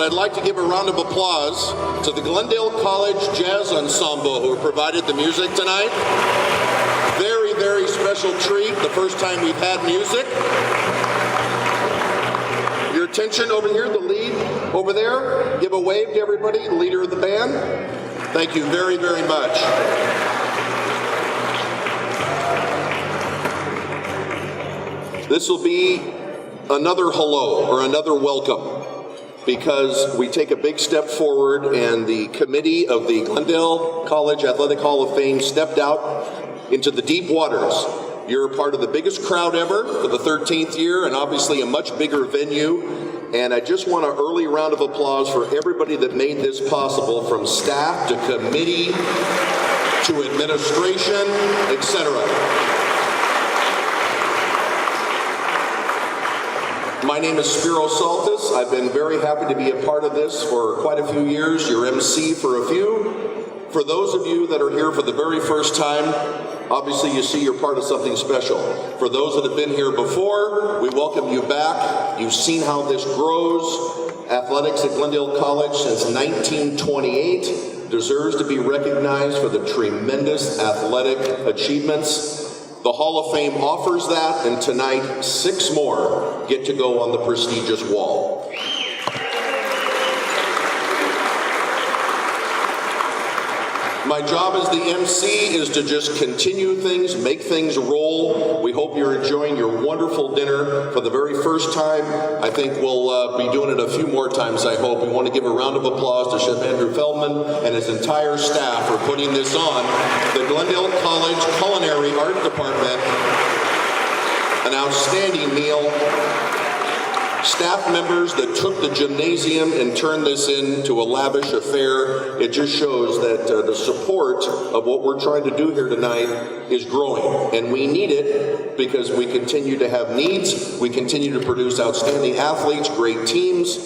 I'd like to give a round of applause to the Glendale College Jazz Ensemble who provided the music tonight. Very, very special treat, the first time we've had music. Your attention over here, the lead over there. Give a wave to everybody, the leader of the band. Thank you very, very much. This will be another hello or another welcome, because we take a big step forward and the committee of the Glendale College Athletic Hall of Fame stepped out into the deep waters. You're a part of the biggest crowd ever for the 13th year and obviously a much bigger venue. And I just want an early round of applause for everybody that made this possible, from staff to committee to administration, etc. My name is Spiro Saltis. I've been very happy to be a part of this for quite a few years, your MC for a few. For those of you that are here for the very first time, obviously you see you're part of something special. For those that have been here before, we welcome you back. You've seen how this grows. Athletics at Glendale College since 1928 deserves to be recognized for the tremendous athletic achievements. The Hall of Fame offers that, and tonight, 6 more get to go on the prestigious wall. My job as the MC is to just continue things, make things roll. We hope you're enjoying your wonderful dinner for the very first time. I think we'll be doing it a few more times, I hope. We want to give a round of applause to Chef Andrew Feldman and his entire staff for putting this on. The Glendale College Culinary Art Department, an outstanding meal. Staff members that took the gymnasium and turned this into a lavish affair. It just shows that the support of what we're trying to do here tonight is growing. And we need it because we continue to have needs. We continue to produce outstanding athletes, great teams,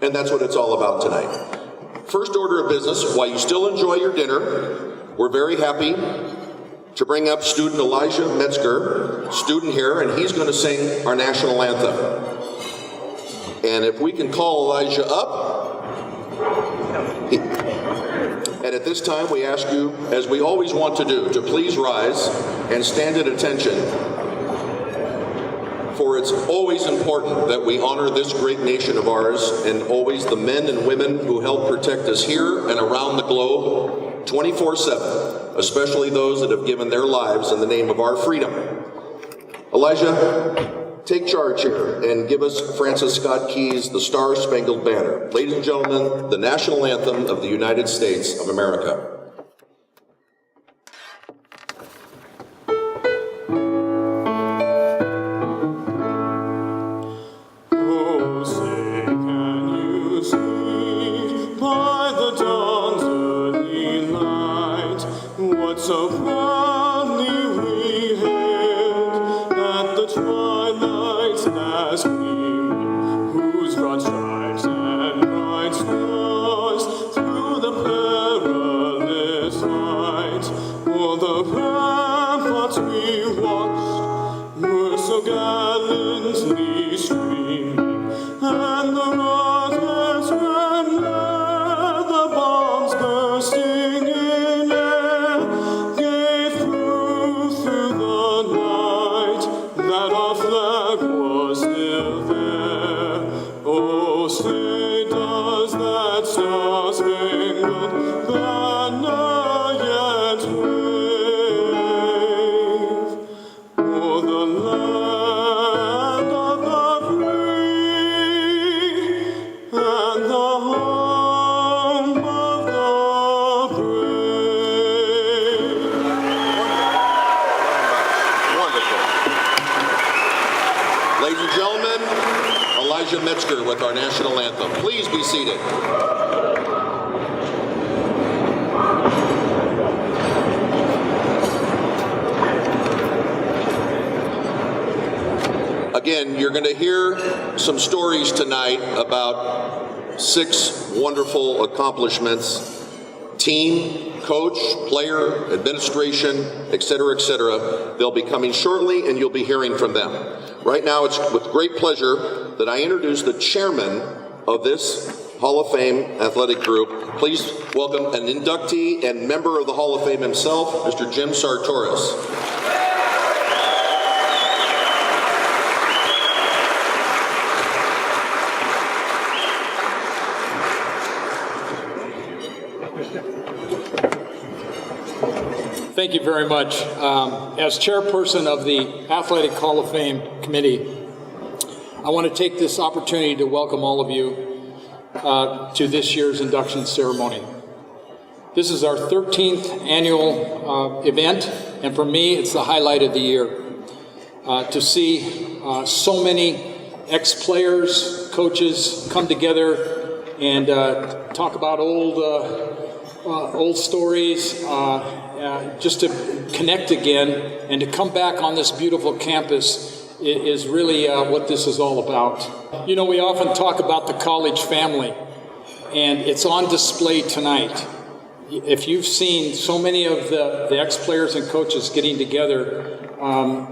and that's what it's all about tonight. First order of business, while you still enjoy your dinner, we're very happy to bring up student Elijah Metzger, student here, and he's going to sing our national anthem. And if we can call Elijah up, and at this time we ask you, as we always want to do, to please rise and stand at attention, for it's always important that we honor this great nation of ours and always the men and women who help protect us here and around the globe 24/7, especially those that have given their lives in the name of our freedom. Elijah, take charge here and give us Francis Scott Key's The Star-Spangled Banner. Ladies and gentlemen, the national anthem of the United States of America. Oh, say, can you see by the dawn's early light what so proudly we hailed at the twilight's last gleam, whose broad stripes and bright stars through the perilous night o'er the ramparts we watched were so gallantly streaming, and the rockets ran near, the bombs bursting in air gave proof through the night that our flag was still there. Oh, say does that star-spangled banner yet wave o'er the land of the free and the home of the brave. Wonderful. Ladies and gentlemen, Elijah Metzger with our national anthem. Please be seated. Again, you're going to hear some stories tonight about 6 wonderful accomplishments. Team, coach, player, administration, et cetera, they'll be coming shortly and you'll be hearing from them. Right now, it's with great pleasure that I introduce the chairman of this Hall of Fame athletic group. Please welcome an inductee and member of the Hall of Fame himself, Mr. Jim Sartoris. Thank you very much. As chairperson of the Athletic Hall of Fame Committee, I want to take this opportunity to welcome all of you to this year's induction ceremony. This is our 13th annual event, and for me, it's the highlight of the year. To see so many ex-players, coaches come together and talk about old stories, just to connect again and to come back on this beautiful campus is really what this is all about. You know, we often talk about the college family, and it's on display tonight. If you've seen so many of the ex-players and coaches getting together,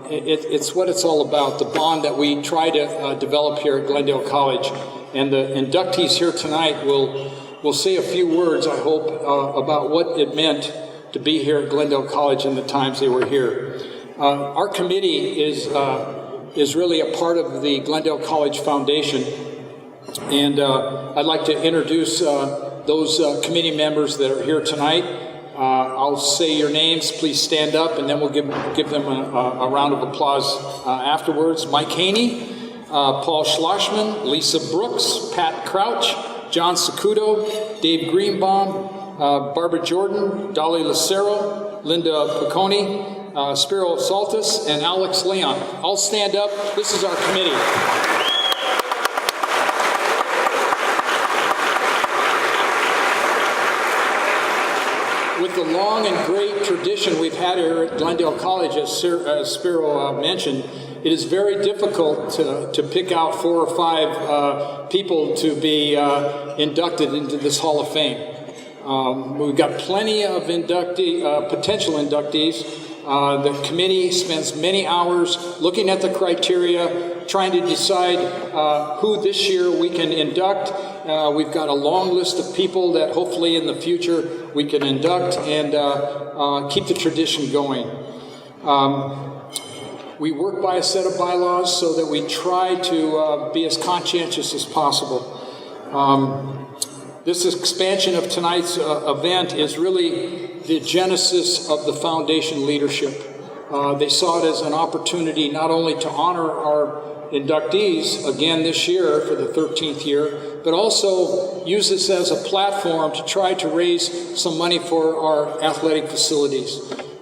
it's what it's all about, the bond that we try to develop here at Glendale College. And the inductees here tonight will say a few words, I hope, about what it meant to be here at Glendale College in the times they were here. Our committee is really a part of the Glendale College Foundation, and I'd like to introduce those committee members that are here tonight. I'll say your names. Please stand up, and then we'll give them a round of applause afterwards. Mike Haney, Paul Schlossman, Lisa Brooks, Pat Crouch, John Sakuto, Dave Greenbaum, Barbara Jordan, Dolly Lucero, Linda Picconi, Spiro Saltis, and Alex Leon. All stand up. This is our committee. With the long and great tradition we've had here at Glendale College, as Spiro mentioned, it is very difficult to pick out 4 or 5 people to be inducted into this Hall of Fame. We've got plenty of potential inductees. The committee spends many hours looking at the criteria, trying to decide who this year we can induct. We've got a long list of people that hopefully in the future we can induct and keep the tradition going. We work by a set of bylaws so that we try to be as conscientious as possible. This expansion of tonight's event is really the genesis of the foundation leadership. They saw it as an opportunity not only to honor our inductees again this year for the 13th year, but also use this as a platform to try to raise some money for our athletic facilities.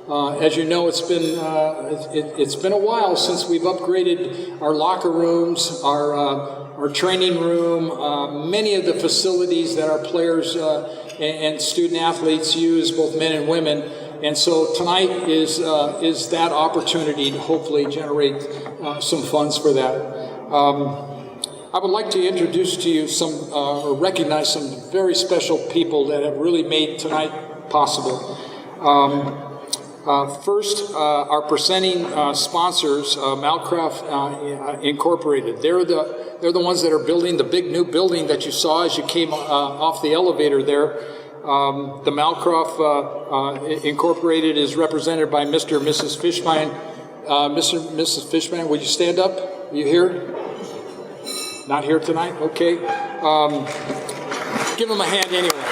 As you know, it's been a while since we've upgraded our locker rooms, our training room, many of the facilities that our players and student athletes use, both men and women. And so tonight is that opportunity to hopefully generate some funds for that. I would like to introduce to you or recognize some very special people that have really made tonight possible. First, our presenting sponsors, Malcraft Incorporated. They're the ones that are building the big new building that you saw as you came off the elevator there. The Malcraft Incorporated is represented by Mr. and Mrs. Fishman. Mr. and Mrs. Fishman, would you stand up? Are you here? Not here tonight? Okay. Give them a hand anyway.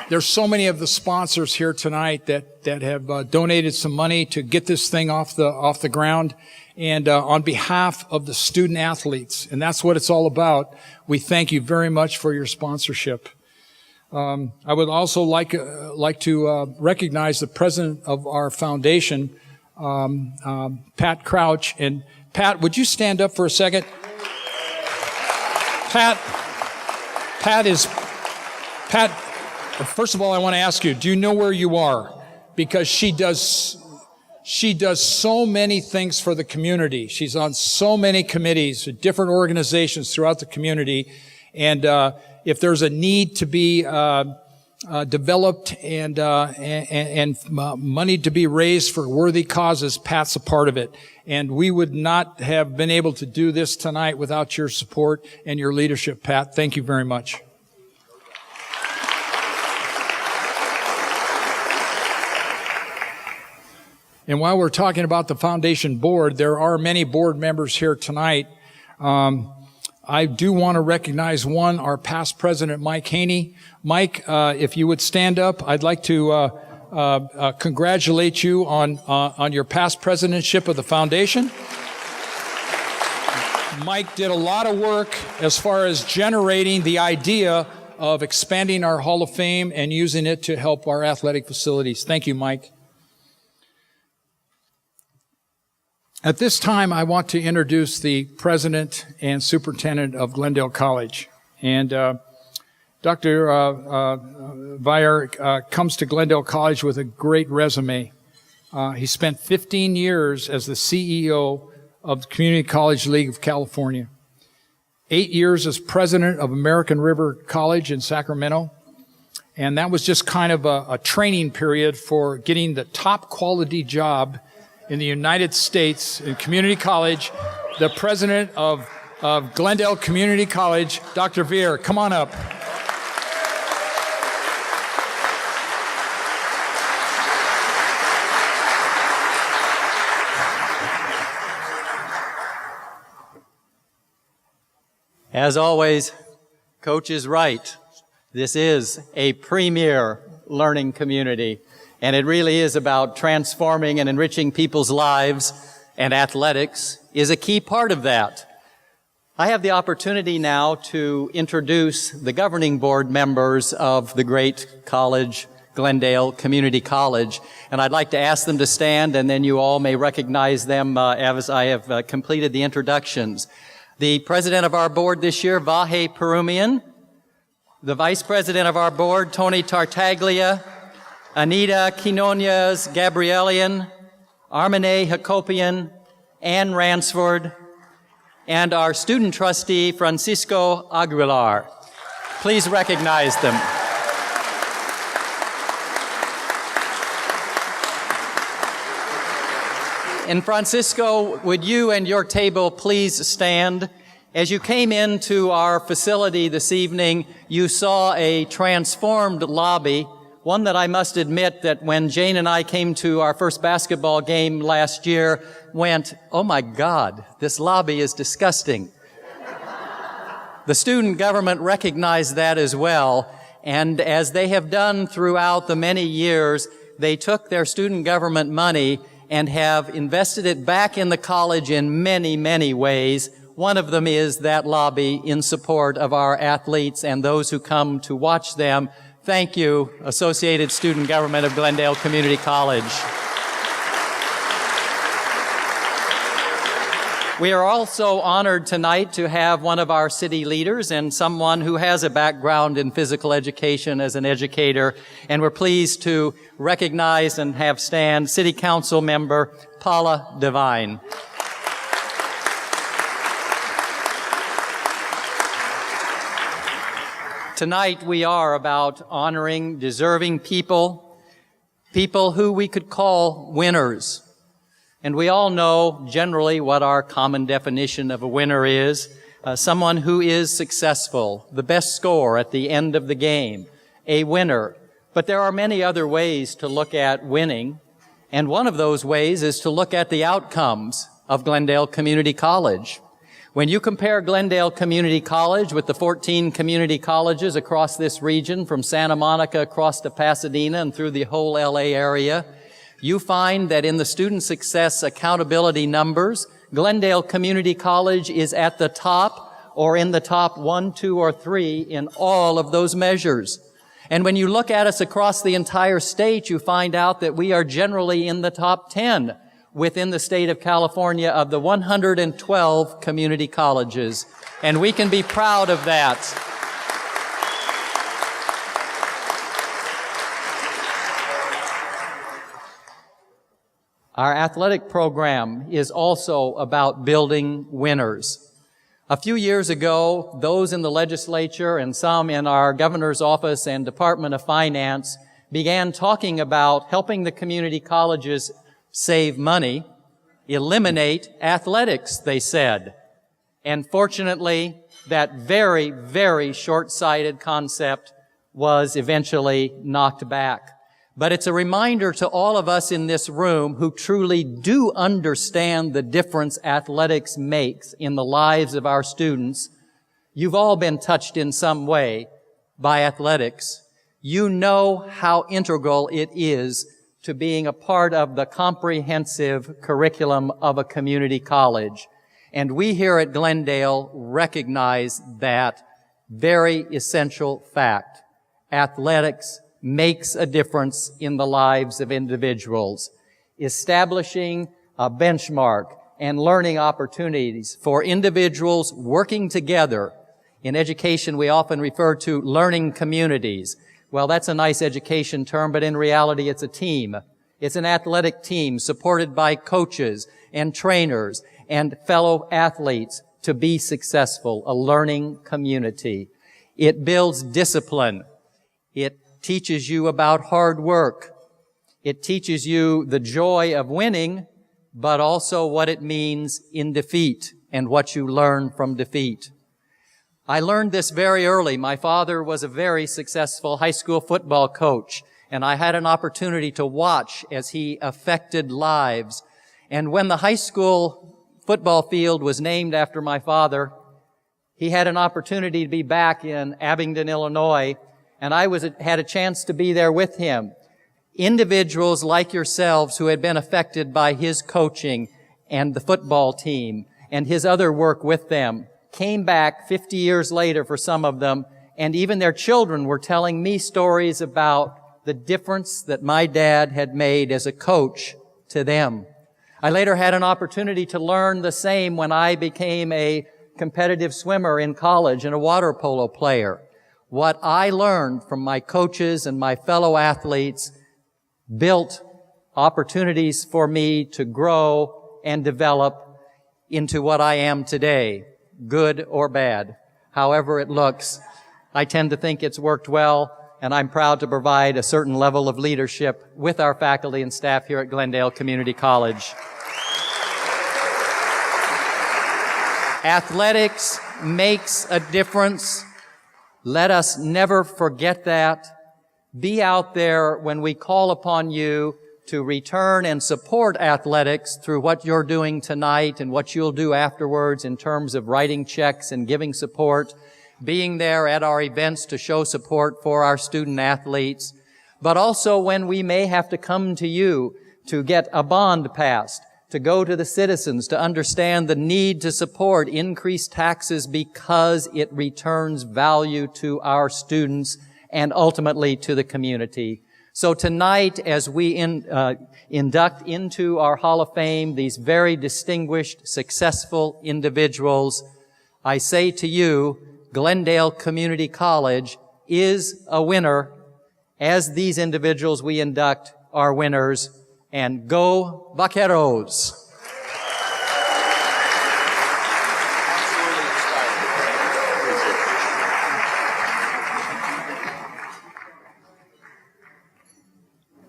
There's so many of the sponsors here tonight that have donated some money to get this thing off the ground. And on behalf of the student athletes, and that's what it's all about, we thank you very much for your sponsorship. I would also like to recognize the president of our foundation, Pat Crouch. And Pat, would you stand up for a second? Pat, first of all, I want to ask you, do you know where you are? Because she does She does so many things for the community. She's on so many committees, different organizations throughout the community. And if there's a need to be developed and money to be raised for worthy causes, Pat's a part of it. And we would not have been able to do this tonight without your support and your leadership, Pat. Thank you very much. And while we're talking about the foundation board, there are many board members here tonight. I do want to recognize one, our past president, Mike Haney. Mike, if you would stand up, I'd like to congratulate you on your past presidentship of the foundation. Mike did a lot of work as far as generating the idea of expanding our Hall of Fame and using it to help our athletic facilities. Thank you, Mike. At this time, I want to introduce the president and superintendent of Glendale College. And Dr. Vire comes to Glendale College with a great resume. He spent 15 years as the CEO of the Community College League of California, 8 years as president of American River College in Sacramento. And that was just kind of a training period for getting the top quality job in the United States in community college. The president of Glendale Community College, Dr. Veer, come on up. As always, Coach is right. This is a premier learning community. And it really is about transforming and enriching people's lives, and athletics is a key part of that. I have the opportunity now to introduce the governing board members of the great college, Glendale Community College. And I'd like to ask them to stand, and then you all may recognize them as I have completed the introductions. The president of our board this year, Vahe Perumian. The vice president of our board, Tony Tartaglia. Anita Quinonez Gabrielian, Armene Hakopian, Ann Ransford, and our student trustee, Francisco Aguilar. Please recognize them. And Francisco, would you and your table please stand? As you came into our facility this evening, you saw a transformed lobby, one that I must admit that when Jane and I came to our first basketball game last year, went, oh my God, this lobby is disgusting. The student government recognized that as well, and as they have done throughout the many years, they took their student government money and have invested it back in the college in many, many ways. One of them is that lobby in support of our athletes and those who come to watch them. Thank you, Associated Student Government of Glendale Community College. We are also honored tonight to have one of our city leaders and someone who has a background in physical education as an educator, and we're pleased to recognize and have stand City Council member Paula Devine. Tonight we are about honoring deserving people who we could call winners. And we all know generally what our common definition of a winner is. Someone who is successful, the best score at the end of the game, a winner. But there are many other ways to look at winning. And one of those ways is to look at the outcomes of Glendale Community College. When you compare Glendale Community College with the 14 community colleges across this region, from Santa Monica across to Pasadena and through the whole LA area, you find that in the student success accountability numbers, Glendale Community College is at the top or in the top 1, 2, or 3 in all of those measures. And when you look at us across the entire state, you find out that we are generally in the top 10 within the state of California of the 112 community colleges. And we can be proud of that. Our athletic program is also about building winners. A few years ago, those in the legislature and some in our governor's office and Department of Finance began talking about helping the community colleges save money, eliminate athletics, they said. And fortunately, that very, very short-sighted concept was eventually knocked back. But it's a reminder to all of us in this room who truly do understand the difference athletics makes in the lives of our students. You've all been touched in some way by athletics. You know how integral it is to being a part of the comprehensive curriculum of a community college. And we here at Glendale recognize that very essential fact. Athletics makes a difference in the lives of individuals. Establishing a benchmark and learning opportunities for individuals working together. In education, we often refer to learning communities. Well, that's a nice education term, but in reality, it's a team. It's an athletic team supported by coaches and trainers and fellow athletes to be successful, a learning community. It builds discipline. It teaches you about hard work. It teaches you the joy of winning, but also what it means in defeat and what you learn from defeat. I learned this very early. My father was a very successful high school football coach, and I had an opportunity to watch as he affected lives. And when the high school football field was named after my father, he had an opportunity to be back in Abingdon, Illinois, and I had a chance to be there with him. Individuals like yourselves who had been affected by his coaching and the football team and his other work with them came back 50 years later for some of them, and even their children were telling me stories about the difference that my dad had made as a coach to them. I later had an opportunity to learn the same when I became a competitive swimmer in college and a water polo player. What I learned from my coaches and my fellow athletes built opportunities for me to grow and develop into what I am today, good or bad. However it looks, I tend to think it's worked well, and I'm proud to provide a certain level of leadership with our faculty and staff here at Glendale Community College. Athletics makes a difference. Let us never forget that. Be out there when we call upon you to return and support athletics through what you're doing tonight and what you'll do afterwards in terms of writing checks and giving support, being there at our events to show support for our student athletes, but also when we may have to come to you to get a bond passed, to go to the citizens to understand the need to support increased taxes because it returns value to our students and ultimately to the community. So tonight, as we induct into our Hall of Fame these very distinguished, successful individuals, I say to you, Glendale Community College is a winner, as these individuals we induct are winners. And go Vaqueros!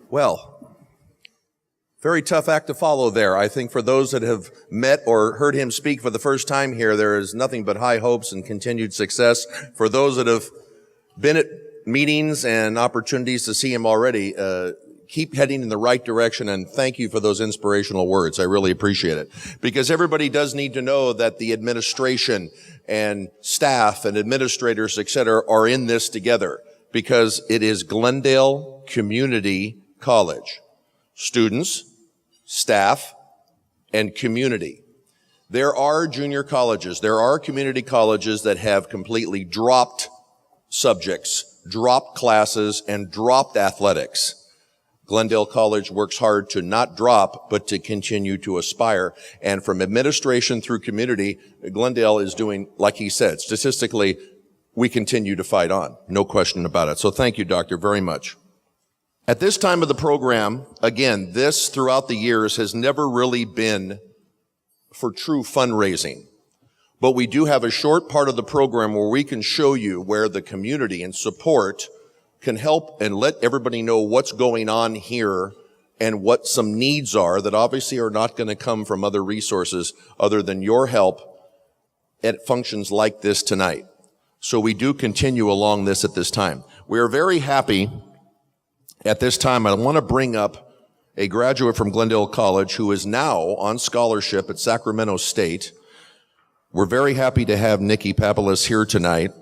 Well, very tough act to follow there. I think for those that have met or heard him speak for the first time here, there is nothing but high hopes and continued success. For those that have been at meetings and opportunities to see him already, keep heading in the right direction, and thank you for those inspirational words. I really appreciate it. Because everybody does need to know that the administration and staff and administrators, et cetera, are in this together, because it is Glendale Community College. Students, staff, and community. There are junior colleges, there are community colleges that have completely dropped subjects, dropped classes, and dropped athletics. Glendale College works hard to not drop, but to continue to aspire. And from administration through community, Glendale is doing, like he said, statistically, we continue to fight on. No question about it. So thank you, Doctor, very much. At this time of the program, again, this throughout the years has never really been for true fundraising. But we do have a short part of the program where we can show you where the community and support can help and let everybody know what's going on here and what some needs are that obviously are not going to come from other resources other than your help at functions like this tonight. So we do continue along this at this time. We are very happy at this time. I want to bring up a graduate from Glendale College who is now on scholarship at Sacramento State. We're very happy to have Nikki Papoulis here tonight.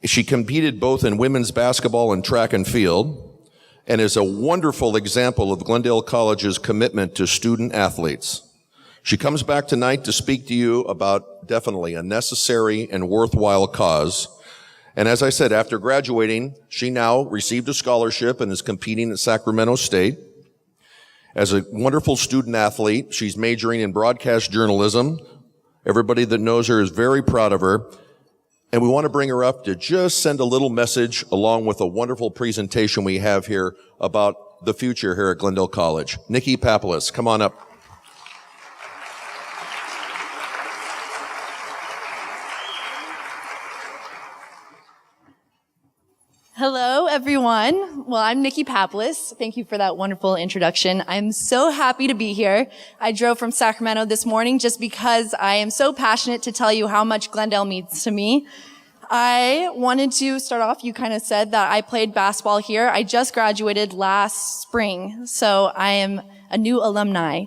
She competed both in women's basketball and track and field and is a wonderful example of Glendale College's commitment to student athletes. She comes back tonight to speak to you about definitely a necessary and worthwhile cause. And as I said, after graduating, she now received a scholarship and is competing at Sacramento State. As a wonderful student athlete, she's majoring in broadcast journalism. Everybody that knows her is very proud of her. And we want to bring her up to just send a little message along with a wonderful presentation we have here about the future here at Glendale College. Nikki Papoulis, come on up. Hello, everyone. Well, I'm Nikki Papoulis. Thank you for that wonderful introduction. I'm so happy to be here. I drove from Sacramento this morning just because I am so passionate to tell you how much Glendale means to me. I wanted to start off, you kind of said that I played basketball here. I just graduated last spring, so I am a new alumni.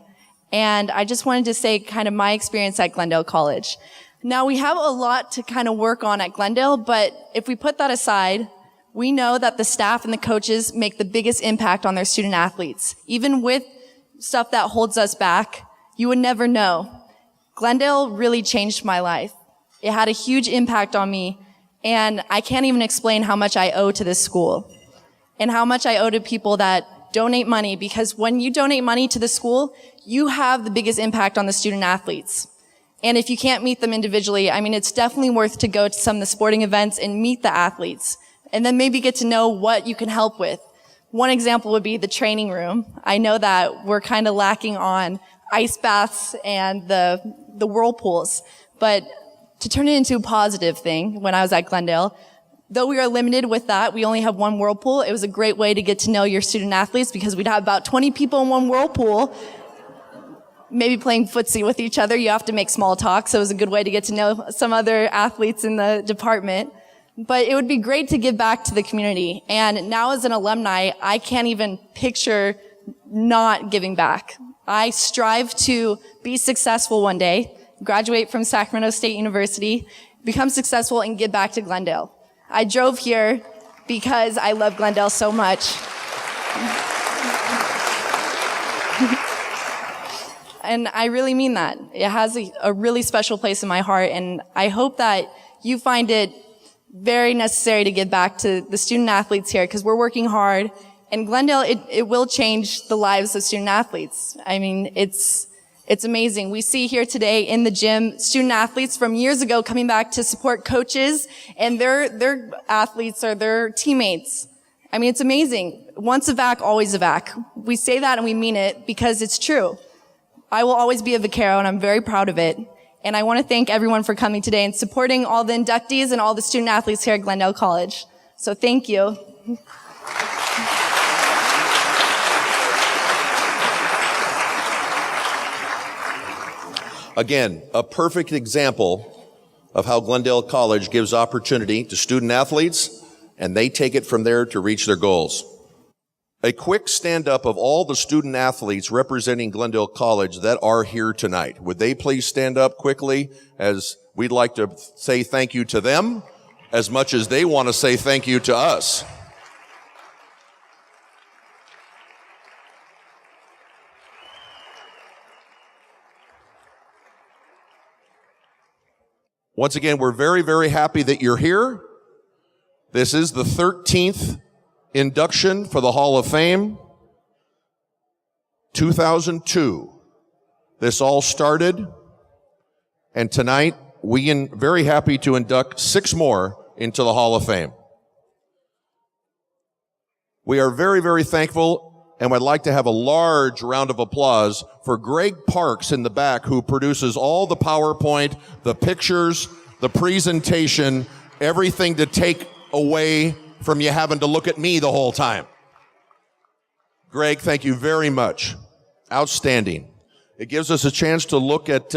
And I just wanted to say kind of my experience at Glendale College. Now, we have a lot to kind of work on at Glendale, but if we put that aside, we know that the staff and the coaches make the biggest impact on their student athletes. Even with stuff that holds us back, you would never know. Glendale really changed my life. It had a huge impact on me, and I can't even explain how much I owe to this school and how much I owe to people that donate money, because when you donate money to the school, you have the biggest impact on the student athletes. And if you can't meet them individually, I mean, it's definitely worth to go to some of the sporting events and meet the athletes, and then maybe get to know what you can help with. One example would be the training room. I know that we're kind of lacking on ice baths and the whirlpools, but to turn it into a positive thing, when I was at Glendale, though we are limited with that, we only have one whirlpool. It was a great way to get to know your student athletes because we'd have about 20 people in one whirlpool, maybe playing footsie with each other. You have to make small talk, so it was a good way to get to know some other athletes in the department. But it would be great to give back to the community. And now as an alumni, I can't even picture not giving back. I strive to be successful one day, graduate from Sacramento State University, become successful, and give back to Glendale. I drove here because I love Glendale so much. And I really mean that. It has a really special place in my heart, and I hope that you find it very necessary to give back to the student athletes here, because we're working hard. And Glendale, it will change the lives of student athletes. I mean, it's amazing. We see here today in the gym student athletes from years ago coming back to support coaches and their athletes or their teammates. I mean, it's amazing. Once a vac, always a vac. We say that and we mean it because it's true. I will always be a vaquero, and I'm very proud of it. And I want to thank everyone for coming today and supporting all the inductees and all the student athletes here at Glendale College. So thank you. Again, a perfect example of how Glendale College gives opportunity to student athletes, and they take it from there to reach their goals. A quick stand-up of all the student athletes representing Glendale College that are here tonight. Would they please stand up quickly, as we'd like to say thank you to them as much as they want to say thank you to us. Once again, we're very, very happy that you're here. This is the 13th induction for the Hall of Fame, 2002. This all started, and tonight we are very happy to induct 6 more into the Hall of Fame. We are very, very thankful, and I'd like to have a large round of applause for Greg Parks in the back, who produces all the PowerPoint, the pictures, the presentation, everything to take away from you having to look at me the whole time. Greg, thank you very much. Outstanding. It gives us a chance to look at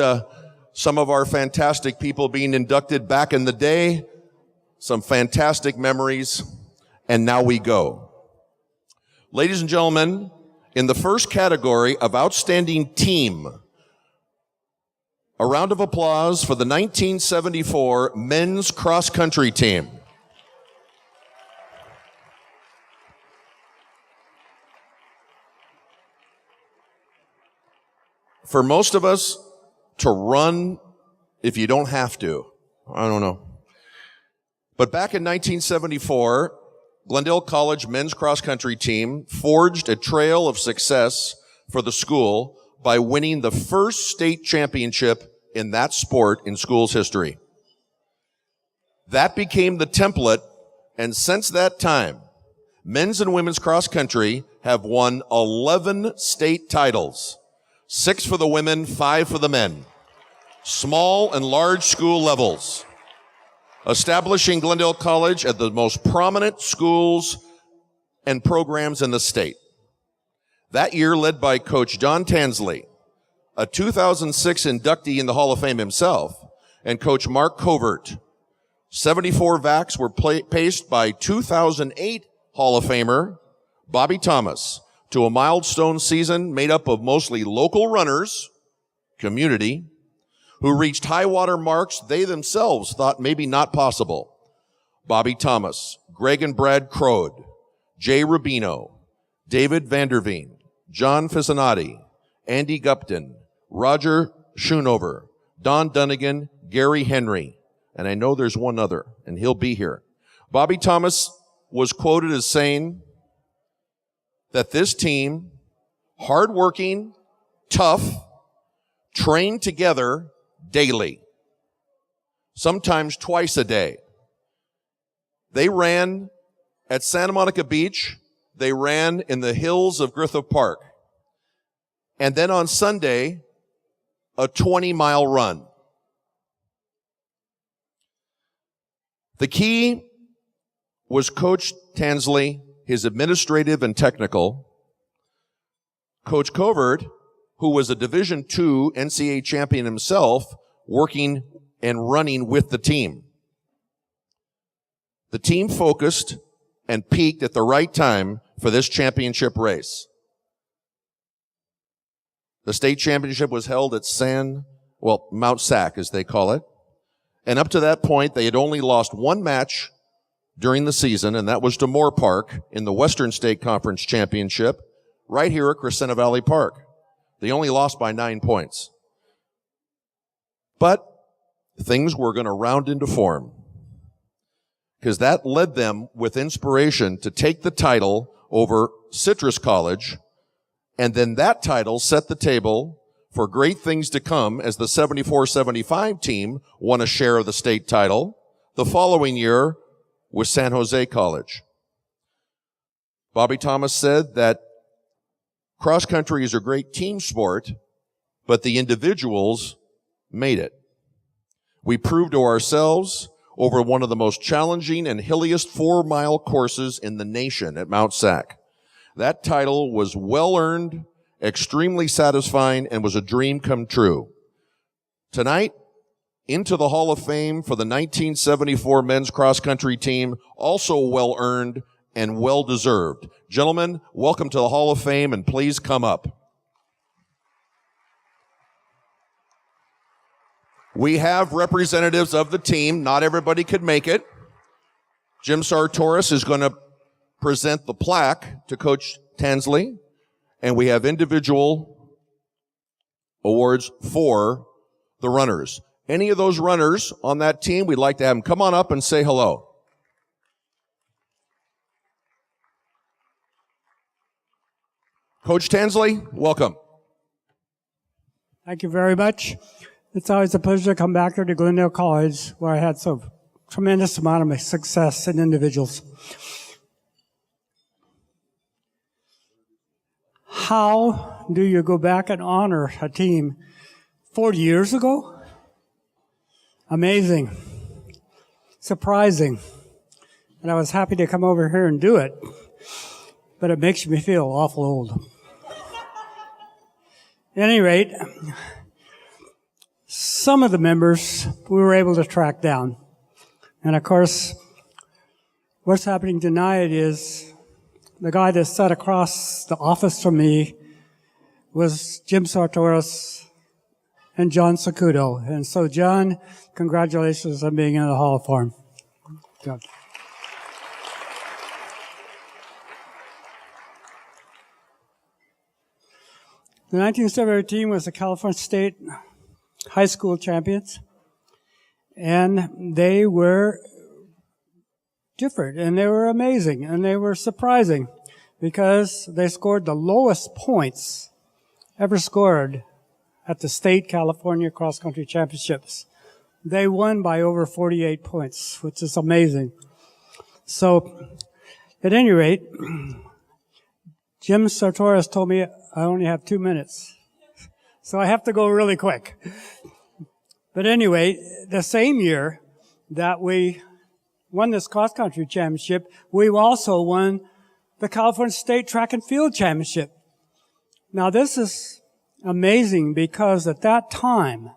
some of our fantastic people being inducted back in the day, some fantastic memories, and now we go. Ladies and gentlemen, in the first category of Outstanding Team, a round of applause for the 1974 Men's Cross Country Team. For most of us, to run if you don't have to, I don't know. But back in 1974, Glendale College men's cross-country team forged a trail of success for the school by winning the first state championship in that sport in school's history. That became the template, and since that time, men's and women's cross-country have won 11 state titles. 6 for the women, 5 for the men. Small and large school levels. Establishing Glendale College as the most prominent schools and programs in the state. That year led by Coach John Tansley, a 2006 inductee in the Hall of Fame himself, and Coach Mark Covert. 74 VACs were paced by 2008 Hall of Famer Bobby Thomas to a milestone season made up of mostly local runners, community, who reached high water marks they themselves thought maybe not possible. Bobby Thomas, Greg and Brad Crode, Jay Rubino, David Vanderveen, John Fisinati, Andy Gupton, Roger Schoonover, Don Dunnigan, Gary Henry, and I know there's one other, and he'll be here. Bobby Thomas was quoted as saying that this team, hardworking, tough, trained together daily, sometimes twice a day. They ran at Santa Monica Beach. They ran in the hills of Griffith Park. And then on Sunday, a 20-mile run. The key was Coach Tansley, his administrative and technical. Coach Covert, who was a Division II NCAA champion himself, working and running with the team. The team focused and peaked at the right time for this championship race. The state championship was held at Mount Sac, as they call it. And up to that point, they had only lost one match during the season, and that was to Moore Park in the Western State Conference Championship, right here at Crescenta Valley Park. They only lost by 9 points. But things were going to round into form, because that led them with inspiration to take the title over Citrus College, and then that title set the table for great things to come as the 74-75 team won a share of the state title the following year with San Jose College. Bobby Thomas said that cross country is a great team sport, but the individuals made it. We proved to ourselves over one of the most challenging and hilliest 4-mile courses in the nation at Mount Sac. That title was well earned, extremely satisfying, and was a dream come true. Tonight, into the Hall of Fame for the 1974 men's cross-country team, also well earned and well deserved. Gentlemen, welcome to the Hall of Fame, and please come up. We have representatives of the team. Not everybody could make it. Jim Sartoris is going to present the plaque to Coach Tansley, and we have individual awards for the runners. Any of those runners on that team, we'd like to have them come on up and say hello. Coach Tansley, welcome. Thank you very much. It's always a pleasure to come back here to Glendale College, where I had so tremendous amount of success in individuals. how do you go back and honor a team 40 years ago? Amazing. Surprising. And I was happy to come over here and do it, but it makes me feel awful old. At any rate, some of the members we were able to track down. And of course, what's happening tonight is the guy that sat across the office from me was Jim Sartoris and John Sakuto. And so, John, congratulations on being in the Hall of Fame. John. The 1978 team was the California State High School champions, and they were different, and they were amazing, and they were surprising because they scored the lowest points ever scored at the State California Cross Country Championships. They won by over 48 points, which is amazing. So, at any rate, Jim Sartoris told me I only have 2 minutes, so I have to go really quick. But anyway, the same year that we won this cross-country championship, we also won the California State Track and Field Championship. Now, this is amazing because at that time,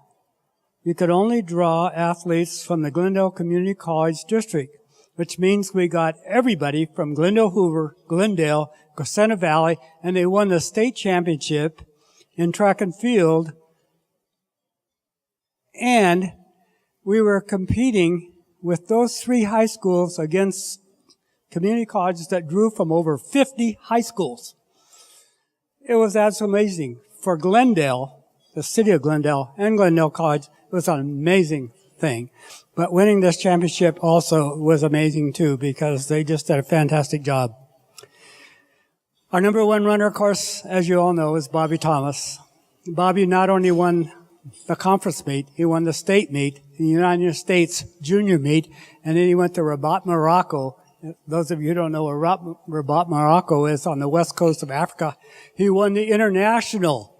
you could only draw athletes from the Glendale Community College District, which means we got everybody from Glendale, Hoover, Glendale, Crescenta Valley, and they won the state championship in track and field. And we were competing with those 3 high schools against community colleges that drew from over 50 high schools. It was absolutely amazing. For Glendale, the city of Glendale, and Glendale College, it was an amazing thing. But winning this championship also was amazing too, because they just did a fantastic job. Our number 1 runner, of course, as you all know, is Bobby Thomas. Bobby not only won the conference meet, he won the state meet, the United States junior meet, and then he went to Rabat, Morocco. Those of you who don't know where Rabat, Morocco is, on the west coast of Africa. He won the international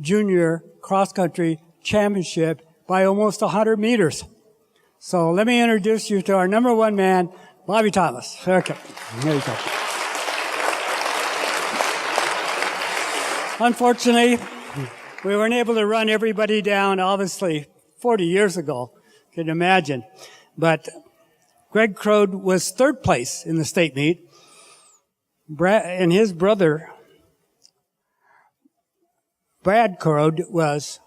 junior cross-country championship by almost 100 meters. So let me introduce you to our number 1 man, Bobby Thomas. Okay, here you go. Unfortunately, we weren't able to run everybody down, obviously, 40 years ago. You can imagine. But Greg Crode was 3rd place in the state meet. And his brother, Brad Crode, was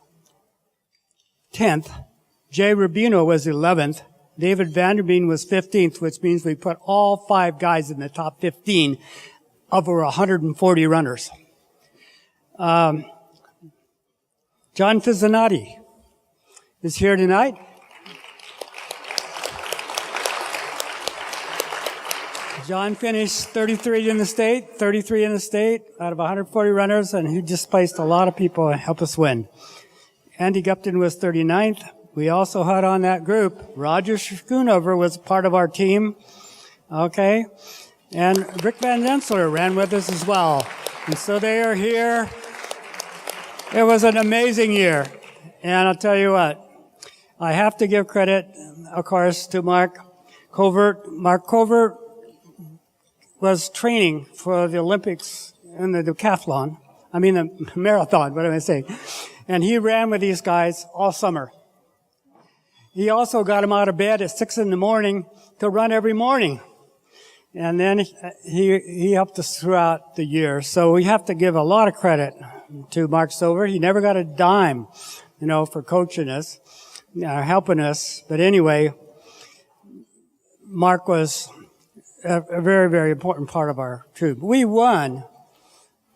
10th. Jay Rubino was 11th. David Vanderbeen was 15th, which means we put all 5 guys in the top 15 of over 140 runners. John Fizzanati is here tonight. John finished 33 in the state out of 140 runners, and he displaced a lot of people and helped us win. Andy Gupton was 39th. We also had on that group, Roger Schoonover was part of our team. Okay. And Rick Van Densler ran with us as well. And so they are here. It was an amazing year. And I'll tell you what, I have to give credit, of course, to Mark Covert. Mark Covert was training for the Olympics in the decathlon. The marathon, what am I saying? And he ran with these guys all summer. He also got them out of bed at 6 a.m. to run every morning. And then he helped us throughout the year. So we have to give a lot of credit to Mark Silver. He never got a dime, for coaching us, helping us. But anyway, Mark was a very, very important part of our troop. We won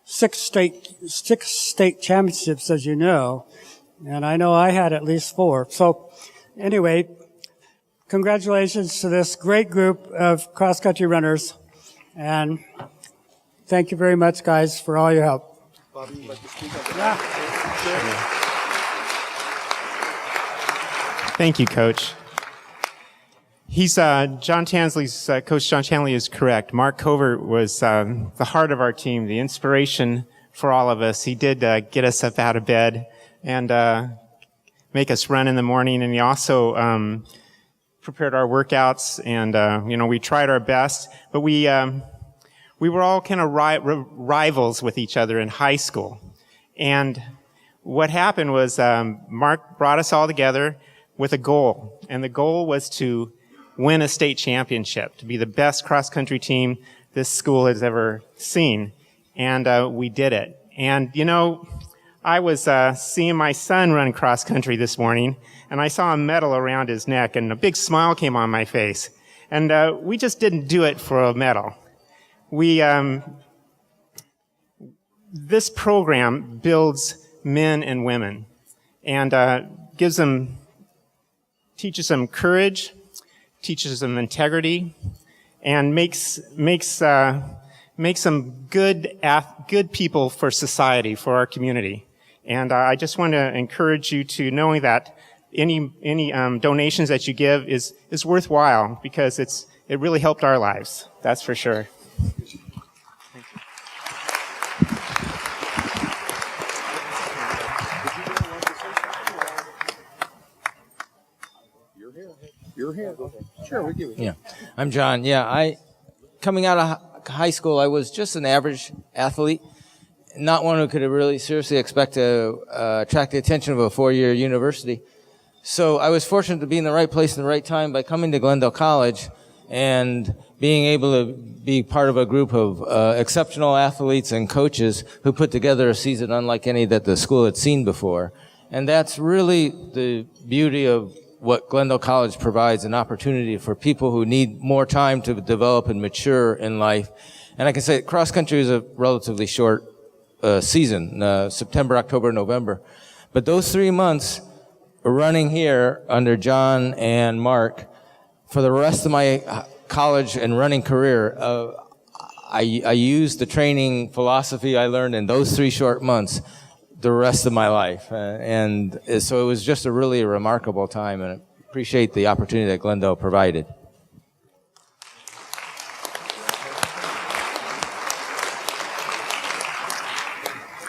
6 state championships, as you know. And I know I had at least 4. So anyway, congratulations to this great group of cross-country runners. And thank you very much, guys, for all your help. Bobby, you'd like to speak up? Yeah. Thank you, Coach. John Tansley's, Coach John Chanley is correct. Mark Covert was the heart of our team, the inspiration for all of us. He did get us up out of bed and make us run in the morning, and he also prepared our workouts, and we tried our best, but we were all kind of rivals with each other in high school. And what happened was Mark brought us all together with a goal, and the goal was to win a state championship, to be the best cross-country team this school has ever seen. And we did it. And, I was seeing my son run cross-country this morning, and I saw a medal around his neck, and a big smile came on my face. And we just didn't do it for a medal. This program builds men and women, and teaches them courage, teaches them integrity, and makes them good people for society, for our community. And I just want to encourage you to knowing that any donations that you give is worthwhile, because it really helped our lives. That's for sure. You're here. Sure, we give it. Yeah, I'm John. Yeah, coming out of high school, I was just an average athlete, not one who could really seriously expect to attract the attention of a four-year university. So I was fortunate to be in the right place in the right time by coming to Glendale College and being able to be part of a group of exceptional athletes and coaches who put together a season unlike any that the school had seen before. And that's really the beauty of what Glendale College provides, an opportunity for people who need more time to develop and mature in life. And I can say cross country is a relatively short season, September, October, November. But those 3 months running here under John and Mark, for the rest of my college and running career, I used the training philosophy I learned in those 3 short months the rest of my life. And so it was just a really remarkable time, and I appreciate the opportunity that Glendale provided.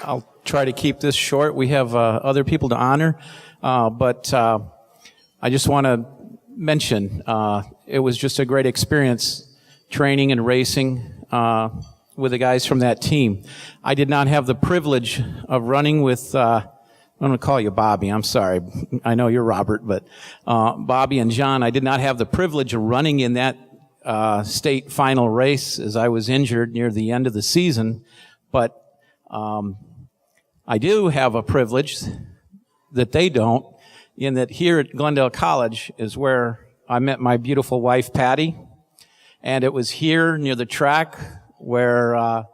I'll try to keep this short. We have other people to honor, but I just want to mention it was just a great experience training and racing with the guys from that team. I did not have the privilege of running with, I'm going to call you Bobby, I'm sorry. I know you're Robert, but Bobby and John, I did not have the privilege of running in that state final race as I was injured near the end of the season. But I do have a privilege that they don't, in that here at Glendale College is where I met my beautiful wife, Patty. And it was here near the track where I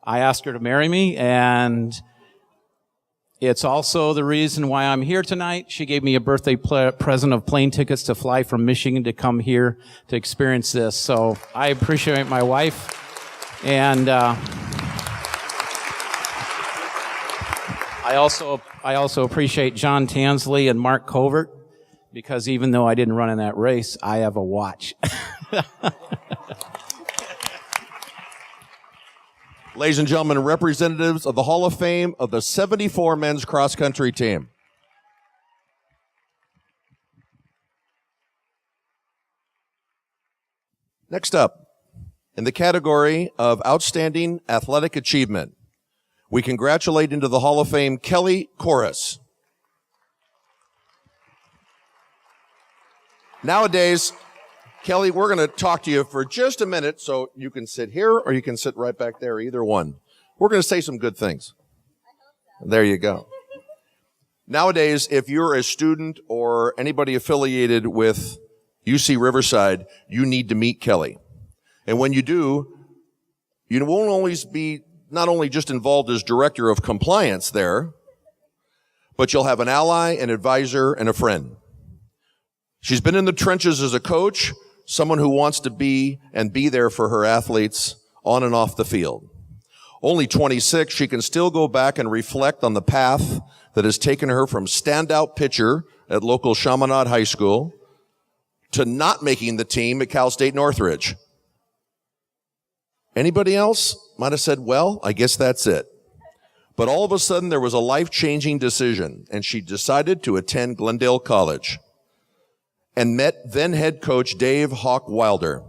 asked her to marry me, and it's also the reason why I'm here tonight. She gave me a birthday present of plane tickets to fly from Michigan to come here to experience this. So I appreciate my wife, and I also appreciate John Tansley and Mark Covert, because even though I didn't run in that race, I have a watch. Ladies and gentlemen, representatives of the Hall of Fame of the 74 men's cross-country team. Next up, in the category of Outstanding Athletic Achievement, we congratulate into the Hall of Fame Kelly Corus. Nowadays, Kelly, we're going to talk to you for just a minute, so you can sit here or you can sit right back there, either one. We're going to say some good things. There you go. Nowadays, if you're a student or anybody affiliated with UC Riverside, you need to meet Kelly. And when you do, you won't always be not only just involved as director of compliance there, but you'll have an ally, an advisor, and a friend. She's been in the trenches as a coach, someone who wants to be and be there for her athletes on and off the field. Only 26, she can still go back and reflect on the path that has taken her from standout pitcher at local Chaminade High School to not making the team at Cal State Northridge. Anybody else might have said, well, I guess that's it. But all of a sudden, there was a life-changing decision, and she decided to attend Glendale College and met then head coach Dave Hawk Wilder.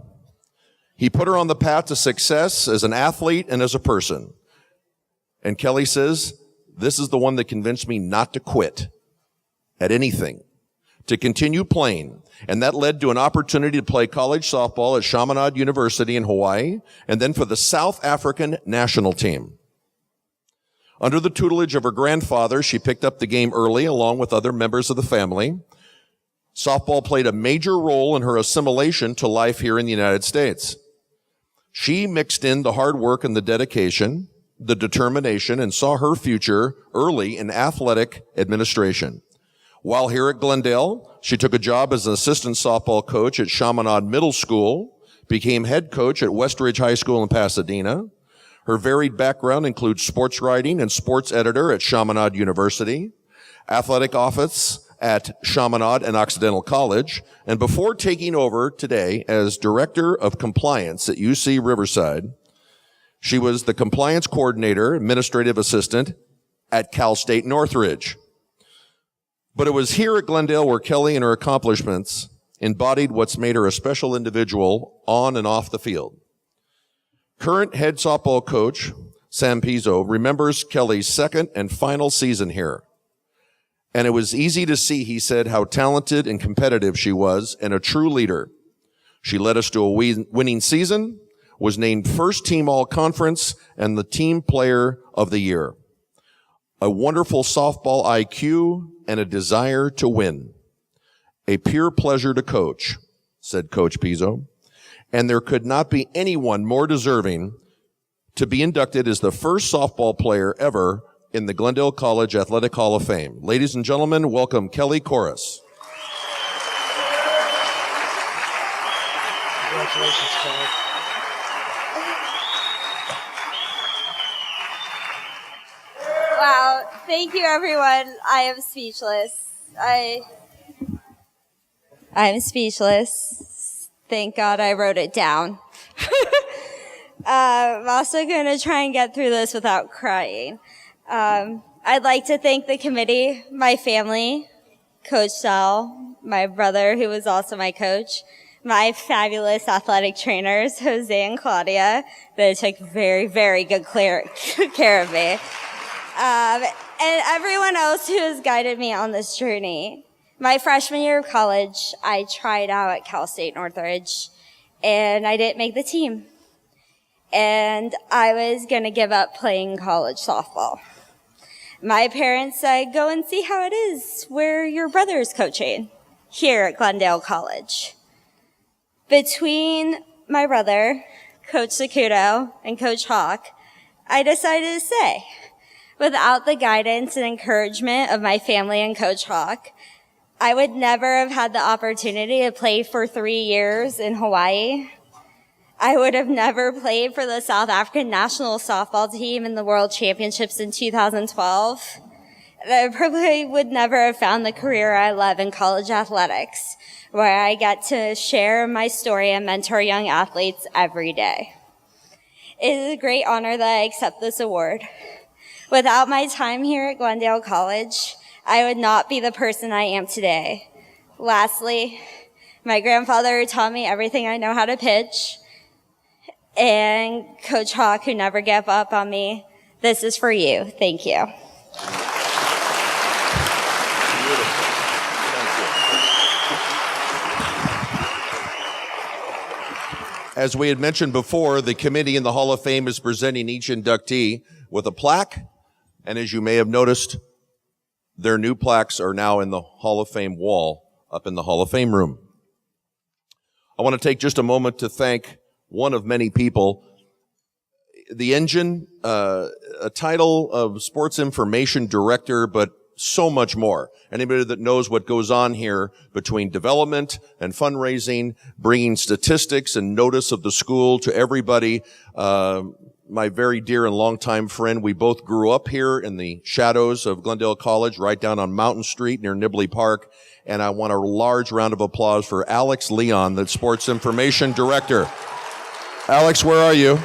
He put her on the path to success as an athlete and as a person. And Kelly says, this is the one that convinced me not to quit at anything, to continue playing. And that led to an opportunity to play college softball at Chaminade University in Hawaii, and then for the South African national team. Under the tutelage of her grandfather, she picked up the game early along with other members of the family. Softball played a major role in her assimilation to life here in the United States. She mixed in the hard work and the dedication, the determination, and saw her future early in athletic administration. While here at Glendale, she took a job as an assistant softball coach at Chaminade Middle School, became head coach at Westridge High School in Pasadena. Her varied background includes sports writing and sports editor at Chaminade University, athletic office at Chaminade and Occidental College, and before taking over today as Director of Compliance at UC Riverside, she was the Compliance Coordinator, Administrative Assistant at Cal State Northridge. But it was here at Glendale where Kelly and her accomplishments embodied what's made her a special individual on and off the field. Current head softball coach, Sam Pizzo, remembers Kelly's second and final season here. And it was easy to see, he said, how talented and competitive she was and a true leader. She led us to a winning season, was named first team all-conference and the team player of the year. A wonderful softball IQ and a desire to win. A pure pleasure to coach, said Coach Pizzo. And there could not be anyone more deserving to be inducted as the first softball player ever in the Glendale College Athletic Hall of Fame. Ladies and gentlemen, welcome Kelly Corus. Congratulations, Kelly. Wow, thank you everyone. I am speechless. I'm speechless. Thank God I wrote it down. I'm also going to try and get through this without crying. I'd like to thank the committee, my family, Coach Sal, my brother, who was also my coach, my fabulous athletic trainers, Jose and Claudia, that took very, very good care of me, and everyone else who has guided me on this journey. My freshman year of college, I tried out at Cal State Northridge, and I didn't make the team. And I was going to give up playing college softball. My parents said, go and see how it is where your brother is coaching here at Glendale College. Between my brother, Coach Sakuto, and Coach Hawk, I decided to stay. Without the guidance and encouragement of my family and Coach Hawk, I would never have had the opportunity to play for 3 years in Hawaii. I would have never played for the South African national softball team in the World Championships in 2012. I probably would never have found the career I love in college athletics, where I get to share my story and mentor young athletes every day. It is a great honor that I accept this award. Without my time here at Glendale College, I would not be the person I am today. Lastly, my grandfather taught me everything I know how to pitch, and Coach Hawk, who never gave up on me. This is for you. Thank you. As we had mentioned before, the committee in the Hall of Fame is presenting each inductee with a plaque, and as you may have noticed, their new plaques are now in the Hall of Fame wall up in the Hall of Fame room. I want to take just a moment to thank one of many people. The Engine, a title of sports information director, but so much more. Anybody that knows what goes on here between development and fundraising, bringing statistics and notice of the school to everybody, my very dear and longtime friend, we both grew up here in the shadows of Glendale College, right down on Mountain Street near Nibley Park. And I want a large round of applause for Alex Leon, the Sports Information Director. Alex, where are you?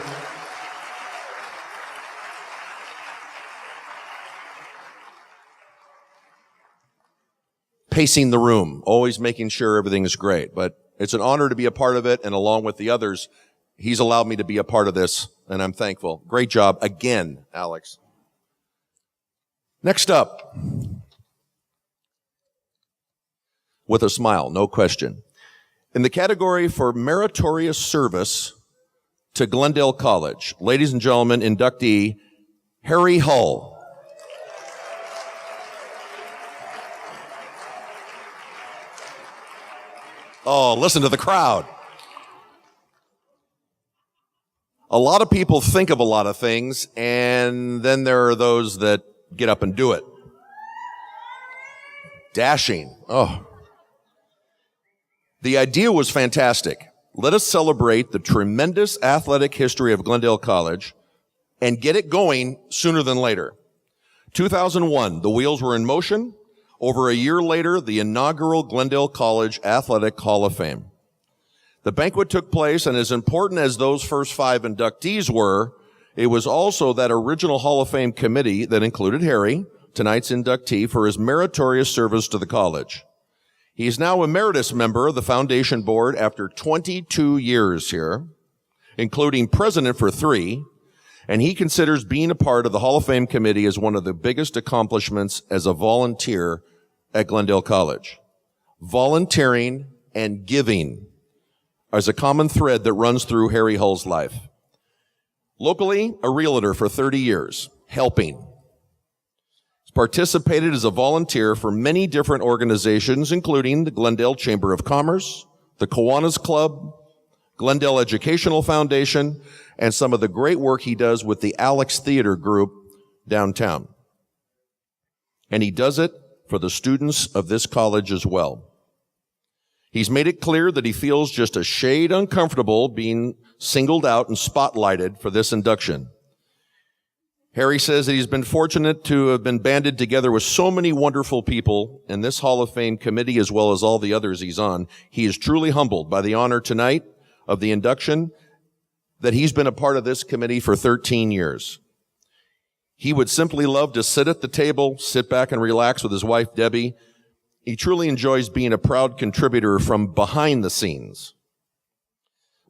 pacing the room, always making sure everything is great. But it's an honor to be a part of it, and along with the others, he's allowed me to be a part of this, and I'm thankful. Great job again, Alex. Next up, with a smile, no question. In the category for meritorious service to Glendale College, ladies and gentlemen, inductee Harry Hull. Oh, listen to the crowd. A lot of people think of a lot of things, and then there are those that get up and do it. Dashing. Oh. The idea was fantastic. Let us celebrate the tremendous athletic history of Glendale College and get it going sooner than later. 2001, the wheels were in motion. Over a year later, the inaugural Glendale College Athletic Hall of Fame. The banquet took place, and as important as those first 5 inductees were, it was also that original Hall of Fame committee that included Harry, tonight's inductee, for his meritorious service to the college. He is now emeritus member of the foundation board after 22 years here, including president for 3, and he considers being a part of the Hall of Fame committee as one of the biggest accomplishments as a volunteer at Glendale College. Volunteering and giving is a common thread that runs through Harry Hull's life. Locally, a realtor for 30 years, helping. He's participated as a volunteer for many different organizations, including the Glendale Chamber of Commerce, the Kiwanis Club, Glendale Educational Foundation, and some of the great work he does with the Alex Theater Group downtown. And he does it for the students of this college as well. He's made it clear that he feels just a shade uncomfortable being singled out and spotlighted for this induction. Harry says that he's been fortunate to have been banded together with so many wonderful people in this Hall of Fame committee as well as all the others he's on. He is truly humbled by the honor tonight of the induction that he's been a part of this committee for 13 years. He would simply love to sit at the table, sit back and relax with his wife, Debbie. He truly enjoys being a proud contributor from behind the scenes.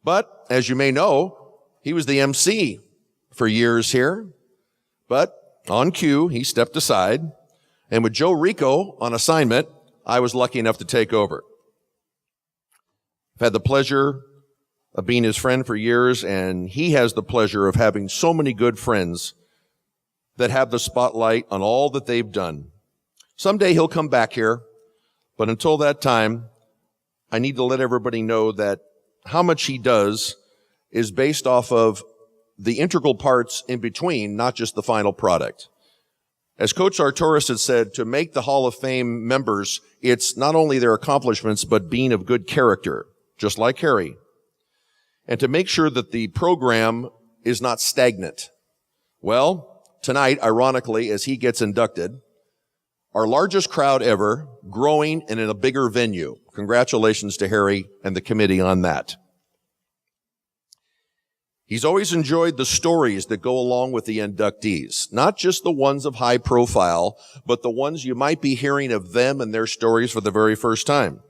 But, as you may know, he was the MC for years here. But, on cue, he stepped aside. And with Joe Rico on assignment, I was lucky enough to take over. I've had the pleasure of being his friend for years, and he has the pleasure of having so many good friends that have the spotlight on all that they've done. Someday he'll come back here. But until that time, I need to let everybody know that how much he does is based off of the integral parts in between, not just the final product. As Coach Sartoris had said, to make the Hall of Fame members, it's not only their accomplishments, but being of good character, just like Harry. And to make sure that the program is not stagnant. Well, tonight, ironically, as he gets inducted, our largest crowd ever, growing and in a bigger venue. Congratulations to Harry and the committee on that. He's always enjoyed the stories that go along with the inductees, not just the ones of high profile, but the ones you might be hearing of them and their stories for the very first time.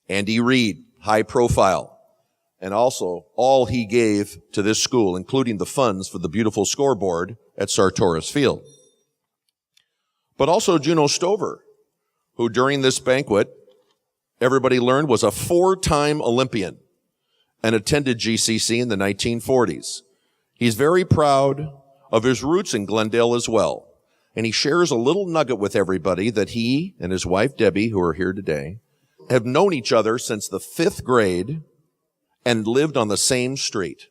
Andy Reid, high profile, and also all he gave to this school, including the funds for the beautiful scoreboard at Sartoris Field. But also Juno Stover, who during this banquet, everybody learned was a 4-time Olympian and attended GCC in the 1940s. He's very proud of his roots in Glendale as well. And he shares a little nugget with everybody that he and his wife, Debbie, who are here today, have known each other since the 5th grade and lived on the same street.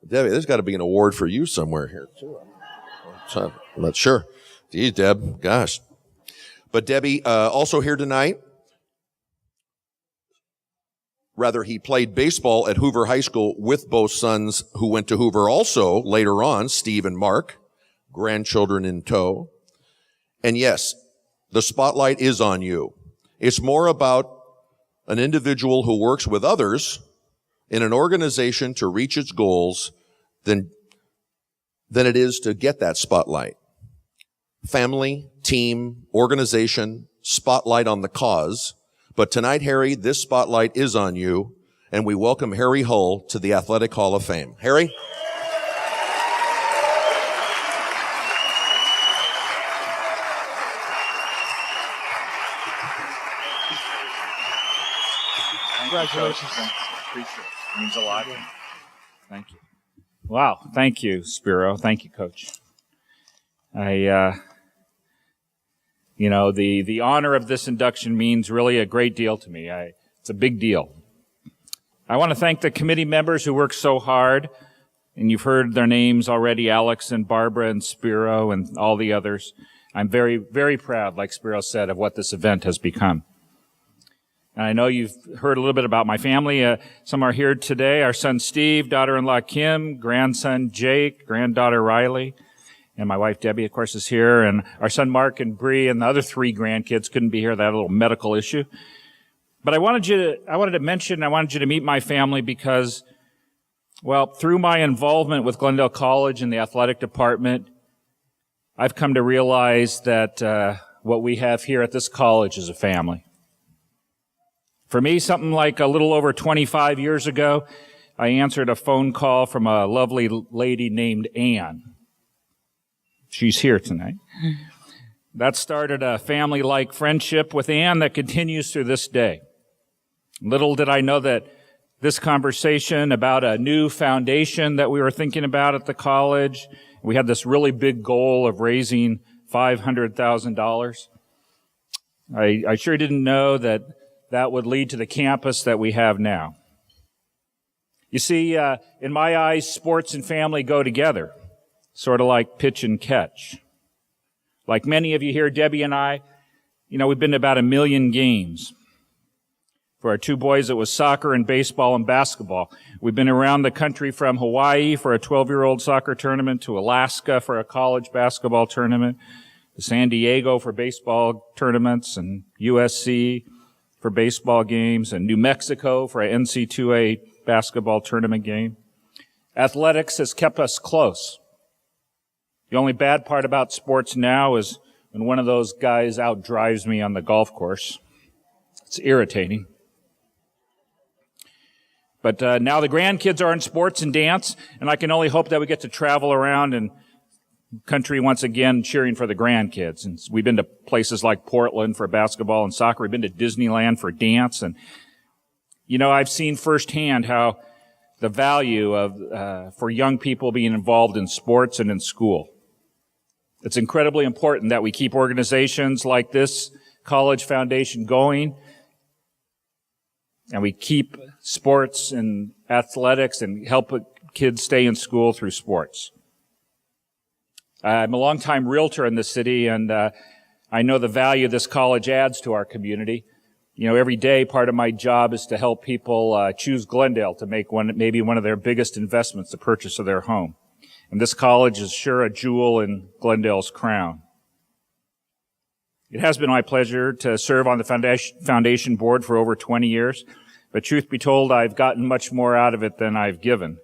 Debbie, there's got to be an award for you somewhere here, too. I'm not sure. Geez, Deb, gosh. But Debbie, also here tonight. Rather, he played baseball at Hoover High School with both sons who went to Hoover also later on, Steve and Mark, grandchildren in tow. And yes, the spotlight is on you. It's more about an individual who works with others in an organization to reach its goals than it is to get that spotlight. family, team, organization, spotlight on the cause. But tonight, Harry, this spotlight is on you, and we welcome Harry Hull to the Athletic Hall of Fame. Harry? Congratulations. Appreciate it. It means a lot. Thank you. Wow. Thank you, Spiro. Thank you, Coach. The honor of this induction means really a great deal to me. It's a big deal. I want to thank the committee members who worked so hard, and you've heard their names already, Alex and Barbara and Spiro and all the others. I'm very, very proud, like Spiro said, of what this event has become. And I know you've heard a little bit about my family. Some are here today. Our son Steve, daughter-in-law Kim, grandson Jake, granddaughter Riley, and my wife Debbie, of course, is here. And our son Mark and Bree and the other 3 grandkids couldn't be here. They had a little medical issue. But I wanted you to meet my family because, well, through my involvement with Glendale College and the athletic department, I've come to realize that what we have here at this college is a family. For me, something like a little over 25 years ago, I answered a phone call from a lovely lady named Ann. She's here tonight. That started a family-like friendship with Ann that continues to this day. Little did I know that this conversation about a new foundation that we were thinking about at the college, we had this really big goal of raising $500,000. I sure didn't know that would lead to the campus that we have now. You see, in my eyes, sports and family go together, sort of like pitch and catch. Like many of you here, Debbie and I, we've been to about 1 million games. For our 2 boys, it was soccer and baseball and basketball. We've been around the country from Hawaii for a 12-year-old soccer tournament to Alaska for a college basketball tournament, to San Diego for baseball tournaments, and USC for baseball games, and New Mexico for an NC2A basketball tournament game. Athletics has kept us close. The only bad part about sports now is when one of those guys outdrives me on the golf course. It's irritating. But now the grandkids are in sports and dance, and I can only hope that we get to travel around and country once again cheering for the grandkids. And we've been to places like Portland for basketball and soccer. We've been to Disneyland for dance. And, I've seen firsthand how the value of for young people being involved in sports and in school. It's incredibly important that we keep organizations like this college foundation going, and we keep sports and athletics and help kids stay in school through sports. I'm a longtime realtor in this city, and I know the value this college adds to our community. Every day part of my job is to help people choose Glendale to make maybe one of their biggest investments, the purchase of their home. And this college is sure a jewel in Glendale's crown. It has been my pleasure to serve on the foundation board for over 20 years, but truth be told, I've gotten much more out of it than I've given.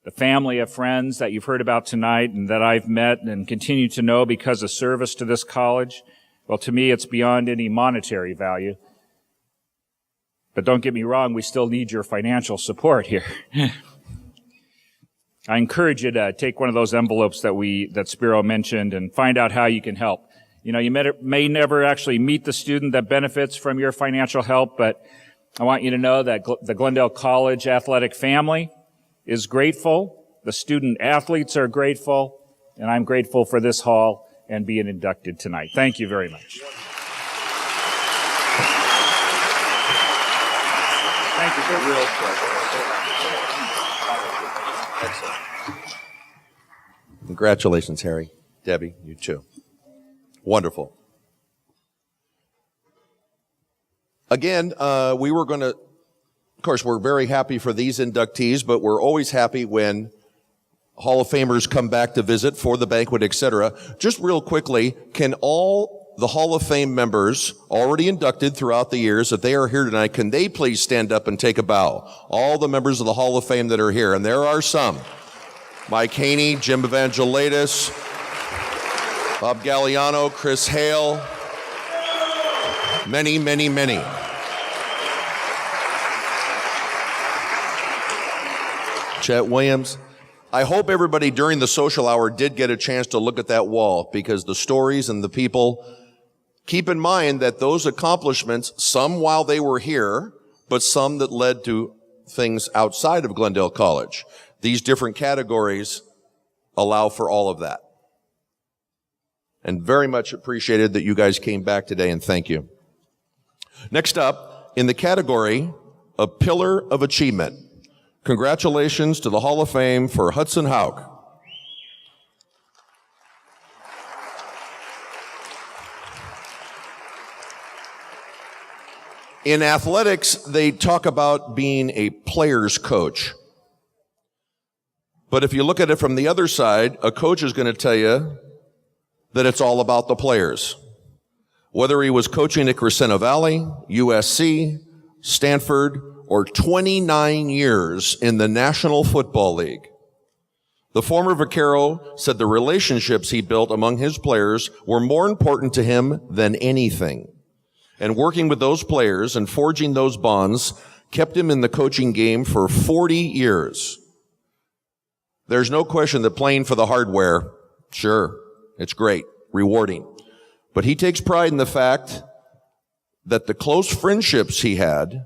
The family of friends that you've heard about tonight and that I've met and continue to know because of service to this college, well, to me, it's beyond any monetary value. But don't get me wrong, we still need your financial support here. I encourage you to take one of those envelopes that Spiro mentioned and find out how you can help. You may never actually meet the student that benefits from your financial help, but I want you to know that the Glendale College athletic family is grateful. The student athletes are grateful, and I'm grateful for this hall and being inducted tonight. Thank you very much. Thank you for real Excellent. Congratulations, Harry. Debbie, you too. Wonderful. Again, we were going to, of course, we're very happy for these inductees, but we're always happy when Hall of Famers come back to visit for the banquet, etc. Just real quickly, can all the Hall of Fame members already inducted throughout the years, if they are here tonight, can they please stand up and take a bow? All the members of the Hall of Fame that are here, and there are some. Mike Haney, Jim Evangelides, Bob Galliano, Chris Hale, many, many, many. Chet Williams. I hope everybody during the social hour did get a chance to look at that wall, because the stories and the people, keep in mind that those accomplishments, some while they were here, but some that led to things outside of Glendale College. These different categories allow for all of that. And very much appreciated that you guys came back today, and thank you. Next up, in the category of Pillar of Achievement, congratulations to the Hall of Fame for Hudson Houck. In athletics, they talk about being a player's coach. But if you look at it from the other side, a coach is going to tell you that it's all about the players. Whether he was coaching at Crescenta Valley, USC, Stanford, or 29 years in the National Football League. The former Vaquero said the relationships he built among his players were more important to him than anything. And working with those players and forging those bonds kept him in the coaching game for 40 years. There's no question that playing for the hardware, sure, it's great, rewarding. But he takes pride in the fact that the close friendships he had,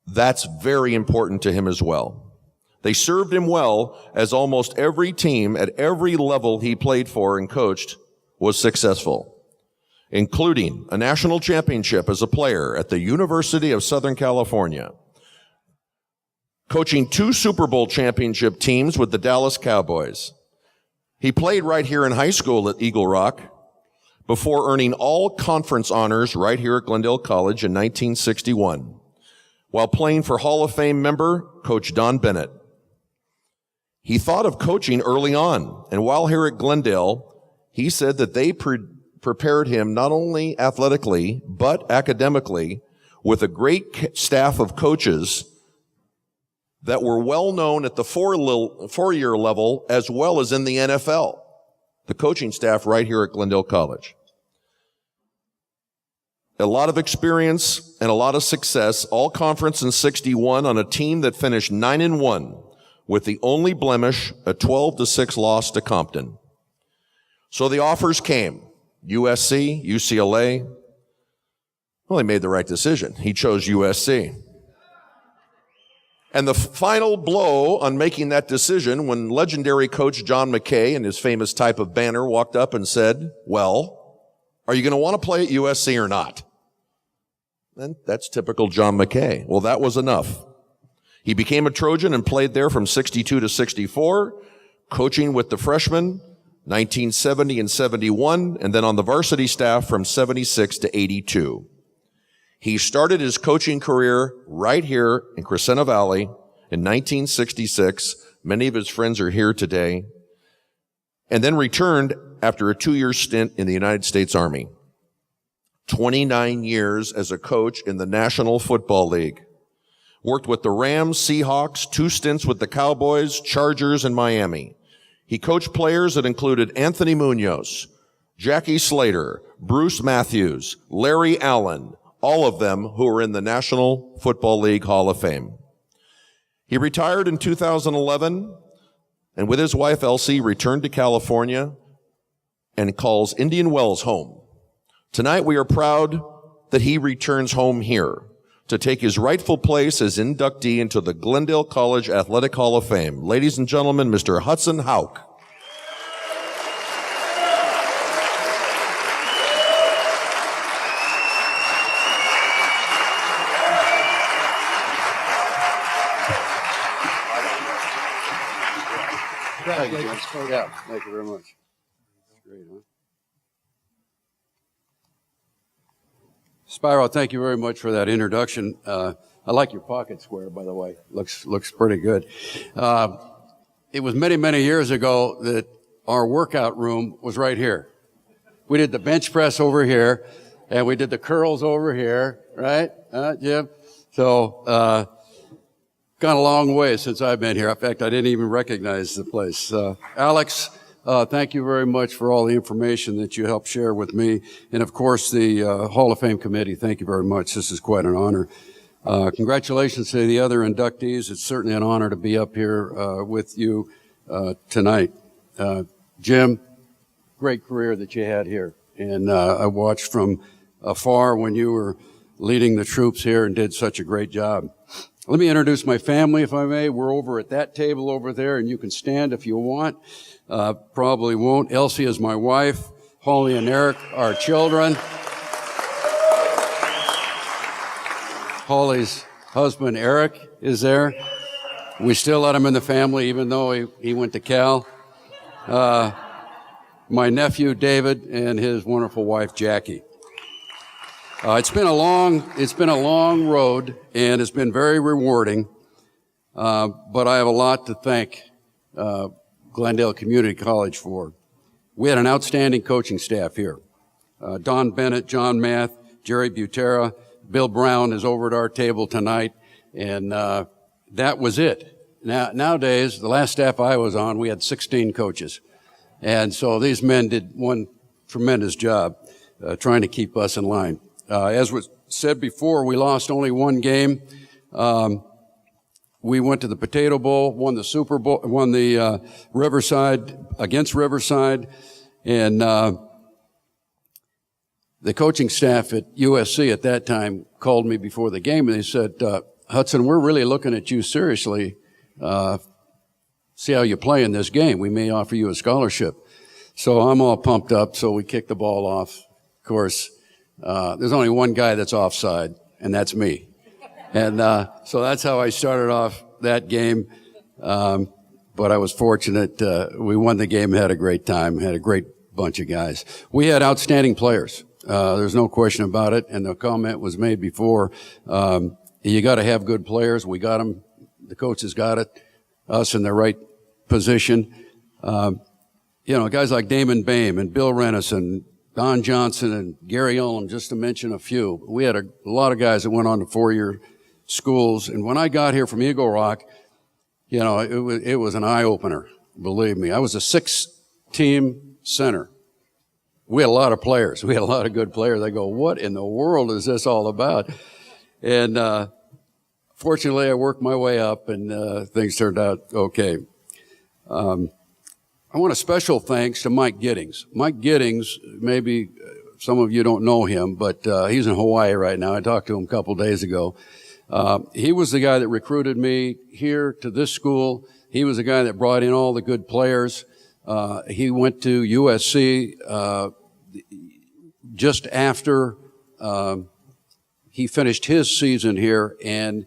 that's very important to him as well. They served him well, as almost every team at every level he played for and coached was successful, including a national championship as a player at the University of Southern California, coaching 2 Super Bowl championship teams with the Dallas Cowboys. He played right here in high school at Eagle Rock before earning all conference honors right here at Glendale College in 1961, while playing for Hall of Fame member Coach Don Bennett. He thought of coaching early on, and while here at Glendale, he said that they prepared him not only athletically, but academically with a great staff of coaches that were well known at the four-year level as well as in the NFL, the coaching staff right here at Glendale College. A lot of experience and a lot of success, all conference in 61 on a team that finished 9-1 with the only blemish, a 12-6 loss to Compton. So the offers came. USC, UCLA. Well, he made the right decision. He chose USC. And the final blow on making that decision, when legendary coach John McKay in his famous type of banner walked up and said, well, are you going to want to play at USC or not? And that's typical John McKay. Well, that was enough. He became a Trojan and played there from 62 to 64, coaching with the freshmen 1970 and 71, and then on the varsity staff from 76 to 82. He started his coaching career right here in Crescenta Valley in 1966. Many of his friends are here today. And then returned after a 2-year stint in the United States Army. 29 years as a coach in the National Football League. Worked with the Rams, Seahawks, 2 stints with the Cowboys, Chargers, and Miami. He coached players that included Anthony Munoz, Jackie Slater, Bruce Matthews, Larry Allen, all of them who are in the National Football League Hall of Fame. He retired in 2011, and with his wife Elsie returned to California and calls Indian Wells home. Tonight we are proud that he returns home here to take his rightful place as inductee into the Glendale College Athletic Hall of Fame. Ladies and gentlemen, Mr. Hudson Houck. Thank you, yeah, thank you very much. Great, huh? Spyro, thank you very much for that introduction. I like your pocket square, by the way. Looks pretty good. It was many, many years ago that our workout room was right here. We did the bench press over here, and we did the curls over here, right, Jim? So, gone a long way since I've been here. In fact, I didn't even recognize the place. Alex, Thank you very much for all the information that you helped share with me. And of course, the Hall of Fame committee, thank you very much. This is quite an honor. Congratulations to the other inductees. It's certainly an honor to be up here with you tonight. Jim, great career that you had here. And I watched from afar when you were leading the troops here and did such a great job. Let me introduce my family, if I may. We're over at that table over there, and you can stand if you want. Probably won't. Elsie is my wife. Holly and Eric are children. Holly's husband, Eric, is there. We still let him in the family, even though he went to Cal. My nephew, David, and his wonderful wife, Jackie. It's been a long road, and it's been very rewarding. But I have a lot to thank Glendale Community College for. We had an outstanding coaching staff here. Don Bennett, John Math, Jerry Butera, Bill Brown is over at our table tonight, and that was it. Nowadays, the last staff I was on, we had 16 coaches. And so these men did one tremendous job trying to keep us in line. As was said before, we lost only one game. We went to the Potato Bowl, won the Super Bowl, won the Riverside, against Riverside, and the coaching staff at USC at that time called me before the game, and they said, Hudson, we're really looking at you seriously. See how you play in this game. We may offer you a scholarship. So I'm all pumped up, so we kick the ball off. Of course, there's only one guy that's offside, and that's me. And so that's how I started off that game. But I was fortunate. We won the game, had a great time, had a great bunch of guys. We had outstanding players. There's no question about it. And the comment was made before, you got to have good players. We got them. The coaches got it, us in the right position. Guys like Damon Boehm and Bill Renison, Don Johnson and Gary Ullum, just to mention a few. We had a lot of guys that went on to four-year schools. And when I got here from Eagle Rock, it was an eye-opener, believe me. I was a 6-team center. We had a lot of players. We had a lot of good players. I go, what in the world is this all about? And fortunately, I worked my way up, and things turned out okay. I want a special thanks to Mike Giddings. Mike Giddings, maybe some of you don't know him, but he's in Hawaii right now. I talked to him a couple days ago. He was the guy that recruited me here to this school. He was the guy that brought in all the good players. He went to USC just after he finished his season here and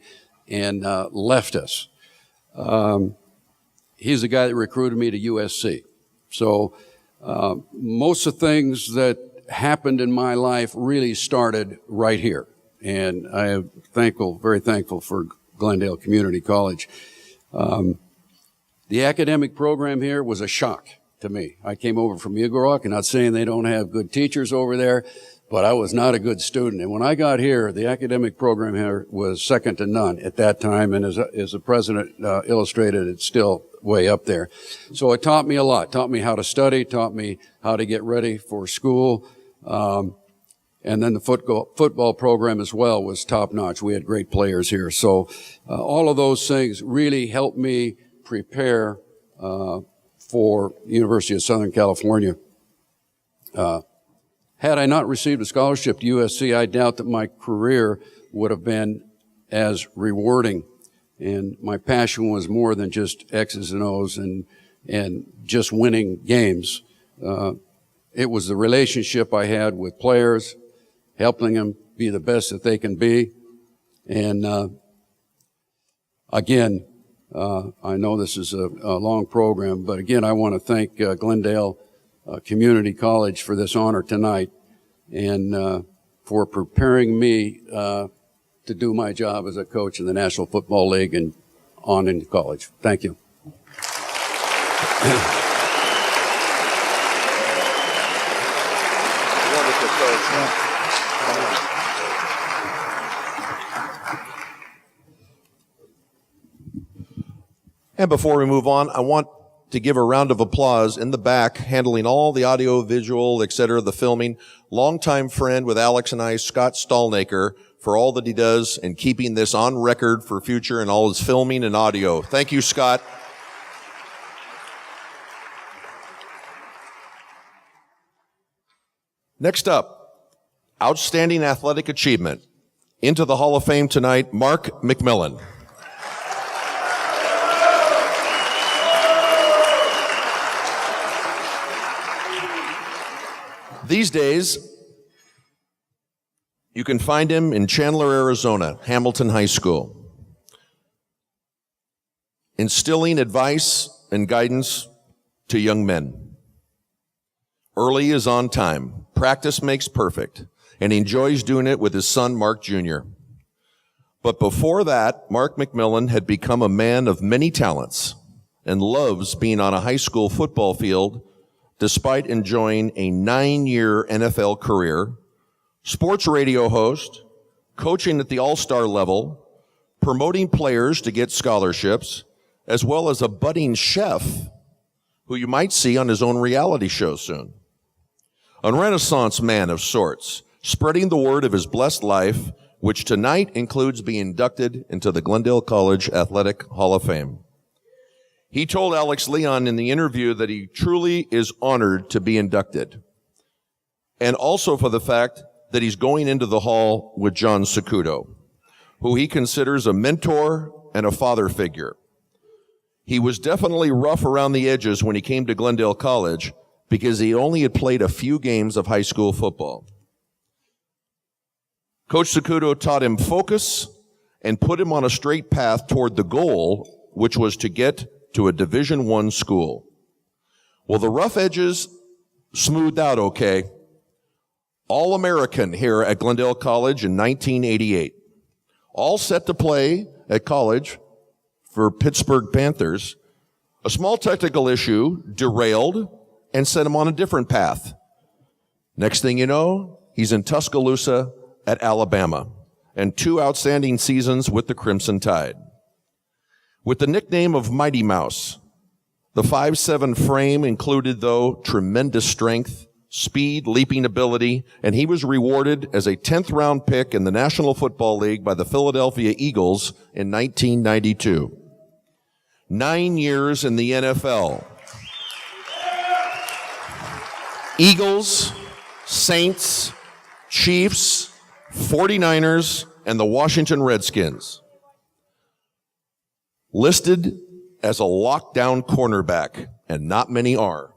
left us. He's the guy that recruited me to USC. So most of the things that happened in my life really started right here. And I am thankful, very thankful for Glendale Community College. The academic program here was a shock to me. I came over from Eagle Rock, and not saying they don't have good teachers over there, but I was not a good student. And when I got here, the academic program here was second to none at that time. And as the president illustrated, it's still way up there. So it taught me a lot, taught me how to study, taught me how to get ready for school. And then the football program as well was top notch. We had great players here. So all of those things really helped me prepare for University of Southern California. Had I not received a scholarship to USC, I doubt that my career would have been as rewarding. And my passion was more than just X's and O's and just winning games. It was the relationship I had with players, helping them be the best that they can be. And again, I know this is a long program, but again, I want to thank Glendale Community College for this honor tonight and for preparing me to do my job as a coach in the National Football League and on into college. Thank you. And before we move on, I want to give a round of applause in the back, handling all the audio, visual, etc., the filming, longtime friend with Alex and I, Scott Stallnaker, for all that he does and keeping this on record for future and all his filming and audio. Thank you, Scott. Next up, outstanding athletic achievement. Into the Hall of Fame tonight, Mark McMillan. These days, you can find him in Chandler, Arizona, Hamilton High School, instilling advice and guidance to young men. Early is on time. Practice makes perfect, and he enjoys doing it with his son, Mark Jr. But before that, Mark McMillan had become a man of many talents and loves being on a high school football field despite enjoying a 9-year NFL career, sports radio host, coaching at the all-star level, promoting players to get scholarships, as well as a budding chef who you might see on his own reality show soon. A Renaissance man of sorts, spreading the word of his blessed life, which tonight includes being inducted into the Glendale College Athletic Hall of Fame. He told Alex Leon in the interview that he truly is honored to be inducted, and also for the fact that he's going into the hall with John Sakuto, who he considers a mentor and a father figure. He was definitely rough around the edges when he came to Glendale College because he only had played a few games of high school football. Coach Sakuto taught him focus and put him on a straight path toward the goal, which was to get to a Division I school. Well, the rough edges smoothed out okay. All-American here at Glendale College in 1988. All set to play at college for Pittsburgh Panthers. A small technical issue derailed and set him on a different path. Next thing you know, he's in Tuscaloosa at Alabama, and 2 outstanding seasons with the Crimson Tide. With the nickname of Mighty Mouse, the 5'7" frame included, though, tremendous strength, speed, leaping ability, and he was rewarded as a 10th round pick in the National Football League by the Philadelphia Eagles in 1992. 9 years in the NFL. Eagles, Saints, Chiefs, 49ers, and the Washington Redskins. Listed as a lockdown cornerback, and not many are.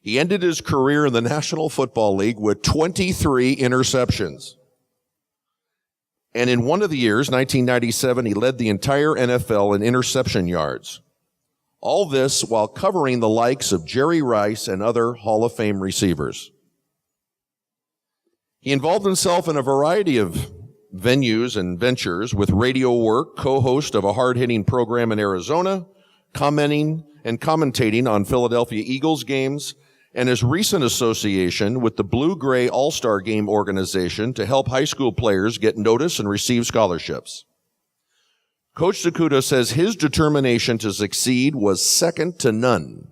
He ended his career in the National Football League with 23 interceptions. And in one of the years, 1997, he led the entire NFL in interception yards. All this while covering the likes of Jerry Rice and other Hall of Fame receivers. He involved himself in a variety of venues and ventures with radio work, co-host of a hard-hitting program in Arizona, commenting and commentating on Philadelphia Eagles games, and his recent association with the Blue-Gray All-Star Game organization to help high school players get notice and receive scholarships. Coach Sakuto says his determination to succeed was second to none.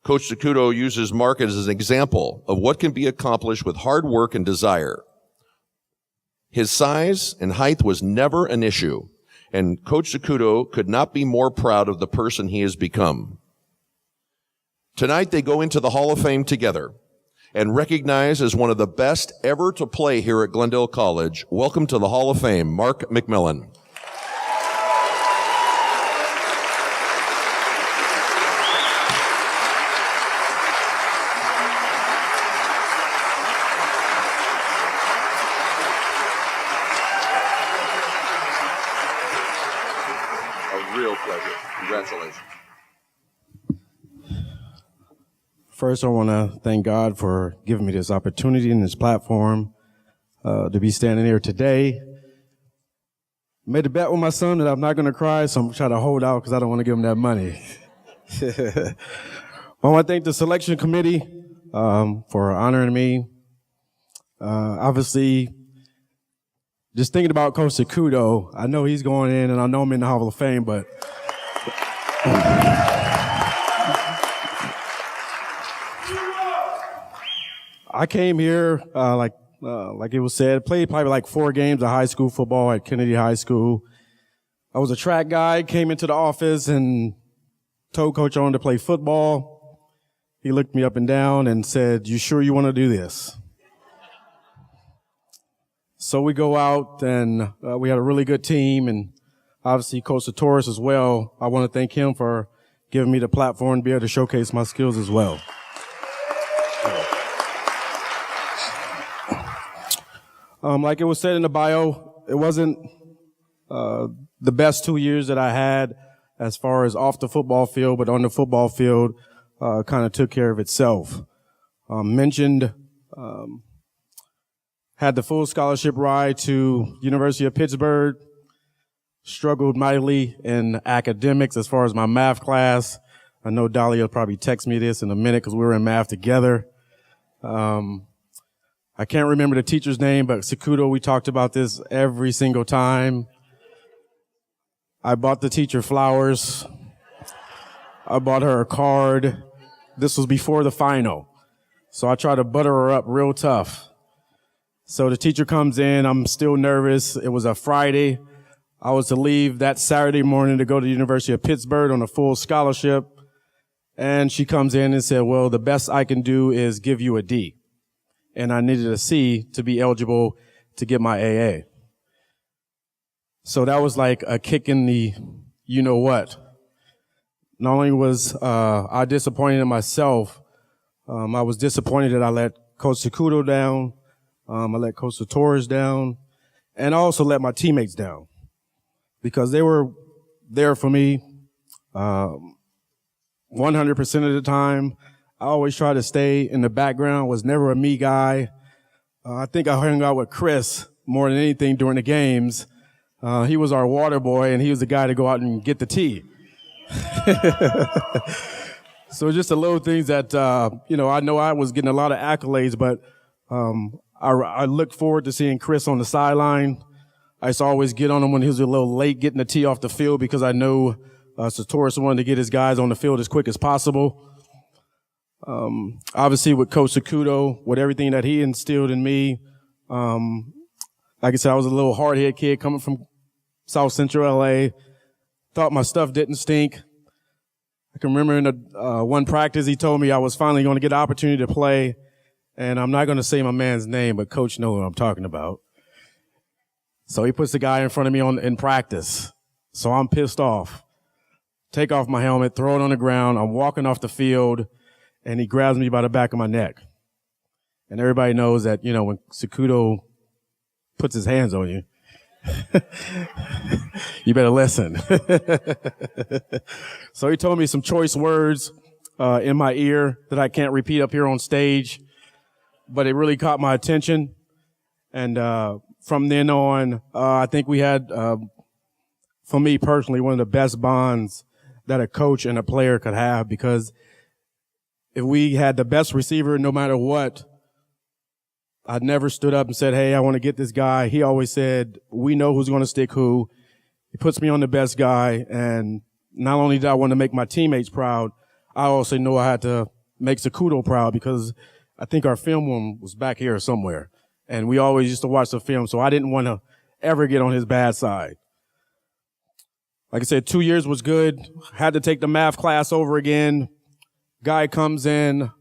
Coach Sakuto uses Mark as an example of what can be accomplished with hard work and desire. His size and height was never an issue, and Coach Sakuto could not be more proud of the person he has become. Tonight they go into the Hall of Fame together and recognized as one of the best ever to play here at Glendale College. Welcome to the Hall of Fame, Mark McMillan. Congratulations. First, I want to thank God for giving me this opportunity and this platform to be standing here today. Made a bet with my son that I'm not going to cry, so I'm trying to hold out because I don't want to give him that money. I want to thank the selection committee for honoring me. Obviously, just thinking about Coach Sakuto, I know he's going in and I know I'm in the Hall of Fame, but I came here, like it was said, played probably like 4 games of high school football at Kennedy High School. I was a track guy, came into the office and told Coach I wanted to play football. He looked me up and down and said, "You sure you want to do this?" So we go out and we had a really good team, and obviously Coach Torres as well. I want to thank him for giving me the platform to be able to showcase my skills as well. Like it was said in the bio, it wasn't the best 2 years that I had as far as off the football field, but on the football field, kind of took care of itself. Had the full scholarship ride to University of Pittsburgh, struggled mightily in academics as far as my math class. I know Dolly will probably text me this in a minute because we were in math together. I can't remember the teacher's name, but Sakuto, we talked about this every single time. I bought the teacher flowers. I bought her a card. This was before the final. So I tried to butter her up real tough. So the teacher comes in. I'm still nervous. It was a Friday. I was to leave that Saturday morning to go to the University of Pittsburgh on a full scholarship. And she comes in and said, "Well, the best I can do is give you a D." And I needed a C to be eligible to get my AA. So that was like a kick in the you-know-what. Not only was I disappointed in myself, I was disappointed that I let Coach Sakuto down, I let Coach Torres down, and I also let my teammates down because they were there for me 100% of the time. I always tried to stay in the background, was never a me guy. I think I hung out with Chris more than anything during the games. He was our water boy, and he was the guy to go out and get the tea. So just the little things that, I know I was getting a lot of accolades, but I look forward to seeing Chris on the sideline. I used to always get on him when he was a little late getting the tee off the field because I know Sartoris wanted to get his guys on the field as quick as possible. Obviously with Coach Sakuto, with everything that he instilled in me, like I said, I was a little hard-headed kid coming from South Central LA. Thought my stuff didn't stink. I can remember in one practice he told me I was finally going to get an opportunity to play, and I'm not going to say my man's name, but Coach knows what I'm talking about. So he puts the guy in front of me in practice. So I'm pissed off. Take off my helmet, throw it on the ground. I'm walking off the field, and he grabs me by the back of my neck. And everybody knows that, when Sakuto puts his hands on you, you better listen. So he told me some choice words in my ear that I can't repeat up here on stage, but it really caught my attention. And from then on, I think we had, for me personally, one of the best bonds that a coach and a player could have, because if we had the best receiver, no matter what, I never stood up and said, "Hey, I want to get this guy." He always said, "We know who's going to stick who." He puts me on the best guy. And not only did I want to make my teammates proud, I also know I had to make Sakuto proud, because I think our film room was back here somewhere. And we always used to watch the film. So I didn't want to ever get on his bad side. Like I said, 2 years was good. Had to take the math class over again. Guy comes in,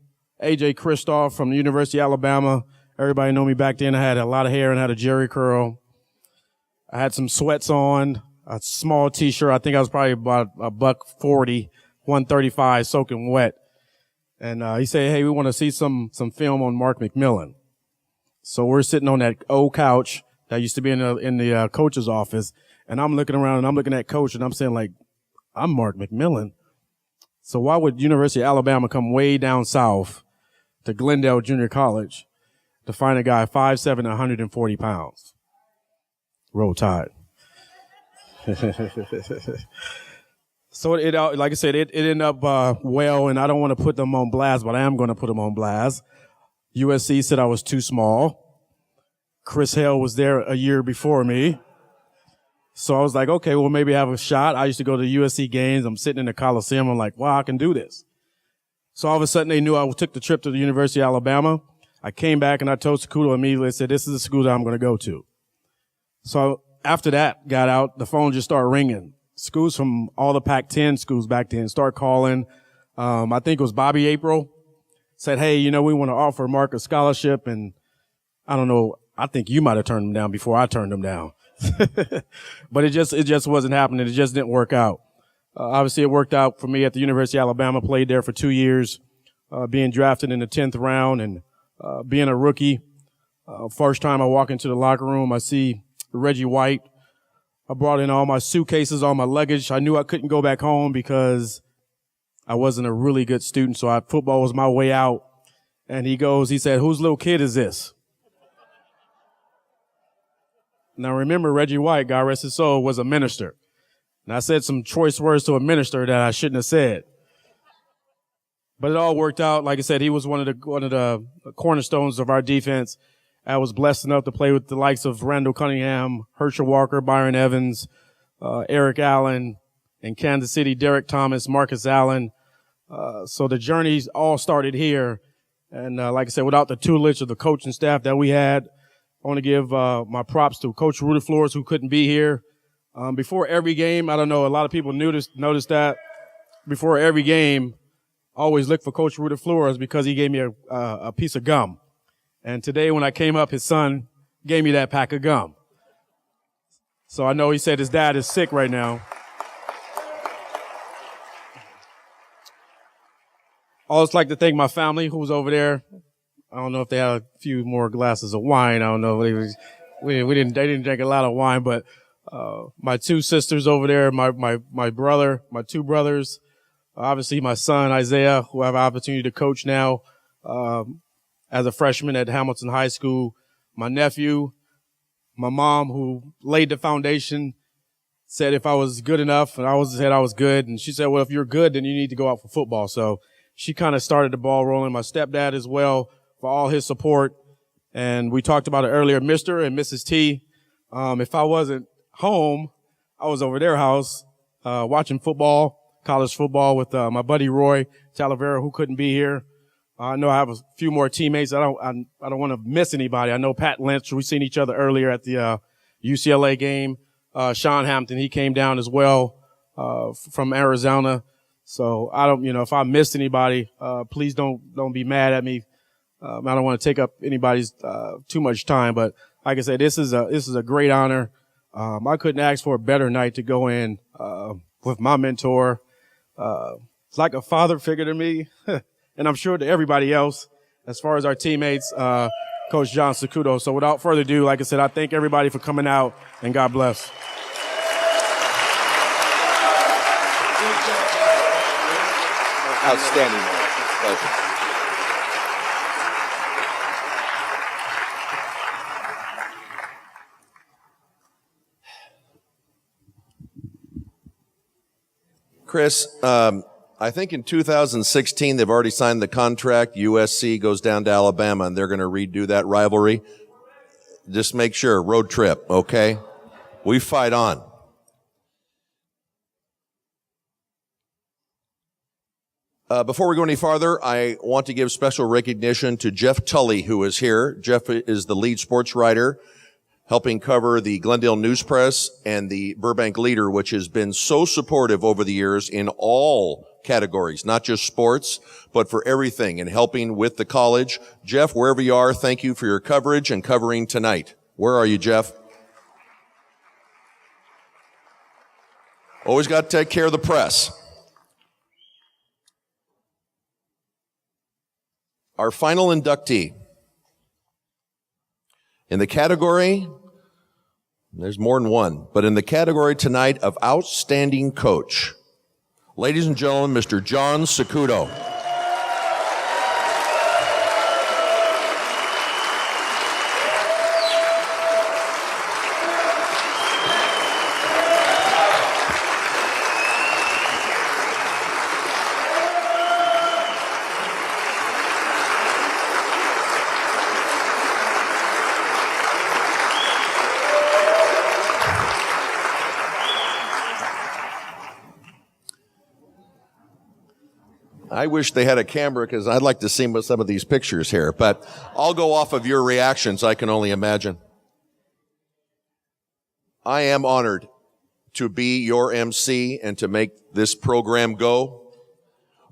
AJ Kristoff from the University of Alabama. Everybody know me back then. I had a lot of hair and had a jerry curl. I had some sweats on, a small t-shirt. I think I was probably about $140, 135, soaking wet. And he said, "Hey, we want to see some film on Mark McMillan." So we're sitting on that old couch that used to be in the coach's office. And I'm looking around and I'm looking at Coach and I'm saying, like, I'm Mark McMillan. So why would University of Alabama come way down south to Glendale Junior College to find a guy 5'7", 140 pounds? Roll Tide. So it like I said, it ended up well, and I don't want to put them on blast, but I am going to put them on blast. USC said I was too small. Chris Hale was there a year before me. So I was like, okay, well, maybe I have a shot. I used to go to USC games. I'm sitting in the Coliseum. I'm like, wow, I can do this. So all of a sudden they knew I took the trip to the University of Alabama. I came back and I told Sakuto immediately, I said, this is the school that I'm going to go to. So after that got out, the phone just started ringing. Schools from all the Pac-10 schools back then start calling. I think it was Bobby April said, hey, we want to offer Mark a scholarship. And I don't know, I think you might have turned him down before I turned him down. But it just wasn't happening. It just didn't work out. Obviously it worked out for me at the University of Alabama, played there for 2 years, being drafted in the 10th round and, being a rookie. First time I walk into the locker room, I see Reggie White. I brought in all my suitcases, all my luggage. I knew I couldn't go back home because I wasn't a really good student. So football was my way out. And he said, whose little kid is this? Now remember, Reggie White, God rest his soul, was a minister. And I said some choice words to a minister that I shouldn't have said. But it all worked out. Like I said, he was one of the cornerstones of our defense. I was blessed enough to play with the likes of Randall Cunningham, Herschel Walker, Byron Evans, Eric Allen, in Kansas City, Derek Thomas, Marcus Allen. So the journeys all started here. And like I said, without the tutelage of the coaching staff that we had, I want to give my props to Coach Rudy Flores, who couldn't be here. Before every game, I don't know, a lot of people noticed that before every game, I always look for Coach Rudy Flores because he gave me a piece of gum. And today when I came up, his son gave me that pack of gum. So I know he said his dad is sick right now. I always like to thank my family who's over there. I don't know if they had a few more glasses of wine. I don't know. They didn't drink a lot of wine, but my two sisters over there, my brother, my two brothers, obviously my son Isaiah, who I have an opportunity to coach now as a freshman at Hamilton High School, my nephew, my mom, who laid the foundation, said if I was good enough, and I said I was good, and she said, well, if you're good, then you need to go out for football. So she kind of started the ball rolling. My stepdad as well, for all his support. And we talked about it earlier, Mr. and Mrs. T. If I wasn't home, I was over their house watching football, college football with my buddy Roy Talavera, who couldn't be here. I know I have a few more teammates. I don't want to miss anybody. I know Pat Lynch. We seen each other earlier at the UCLA game. Sean Hampton, he came down as well from Arizona. So I don't, if I missed anybody, please don't be mad at me. I don't want to take up anybody's too much time, but like I said, this is a great honor. I couldn't ask for a better night to go in with my mentor. It's like a father figure to me, and I'm sure to everybody else, as far as our teammates, Coach John Sakuto. So without further ado, like I said, I thank everybody for coming out, and God bless. Outstanding. Pleasure. Chris, I think in 2016 they've already signed the contract. USC goes down to Alabama, and they're going to redo that rivalry. Just make sure, road trip, okay? We fight on. Before we go any farther, I want to give special recognition to Jeff Tully, who is here. Jeff is the lead sports writer, helping cover the Glendale News Press and the Burbank Leader, which has been so supportive over the years in all categories, not just sports, but for everything, and helping with the college. Jeff, wherever you are, thank you for your coverage and covering tonight. Where are you, Jeff? Always got to take care of the press. Our final inductee in the category, there's more than one, but in the category tonight of Outstanding Coach, ladies and gentlemen, Mr. John Sakuto. I wish they had a camera because I'd like to see some of these pictures here, but I'll go off of your reactions. I can only imagine. I am honored to be your MC and to make this program go,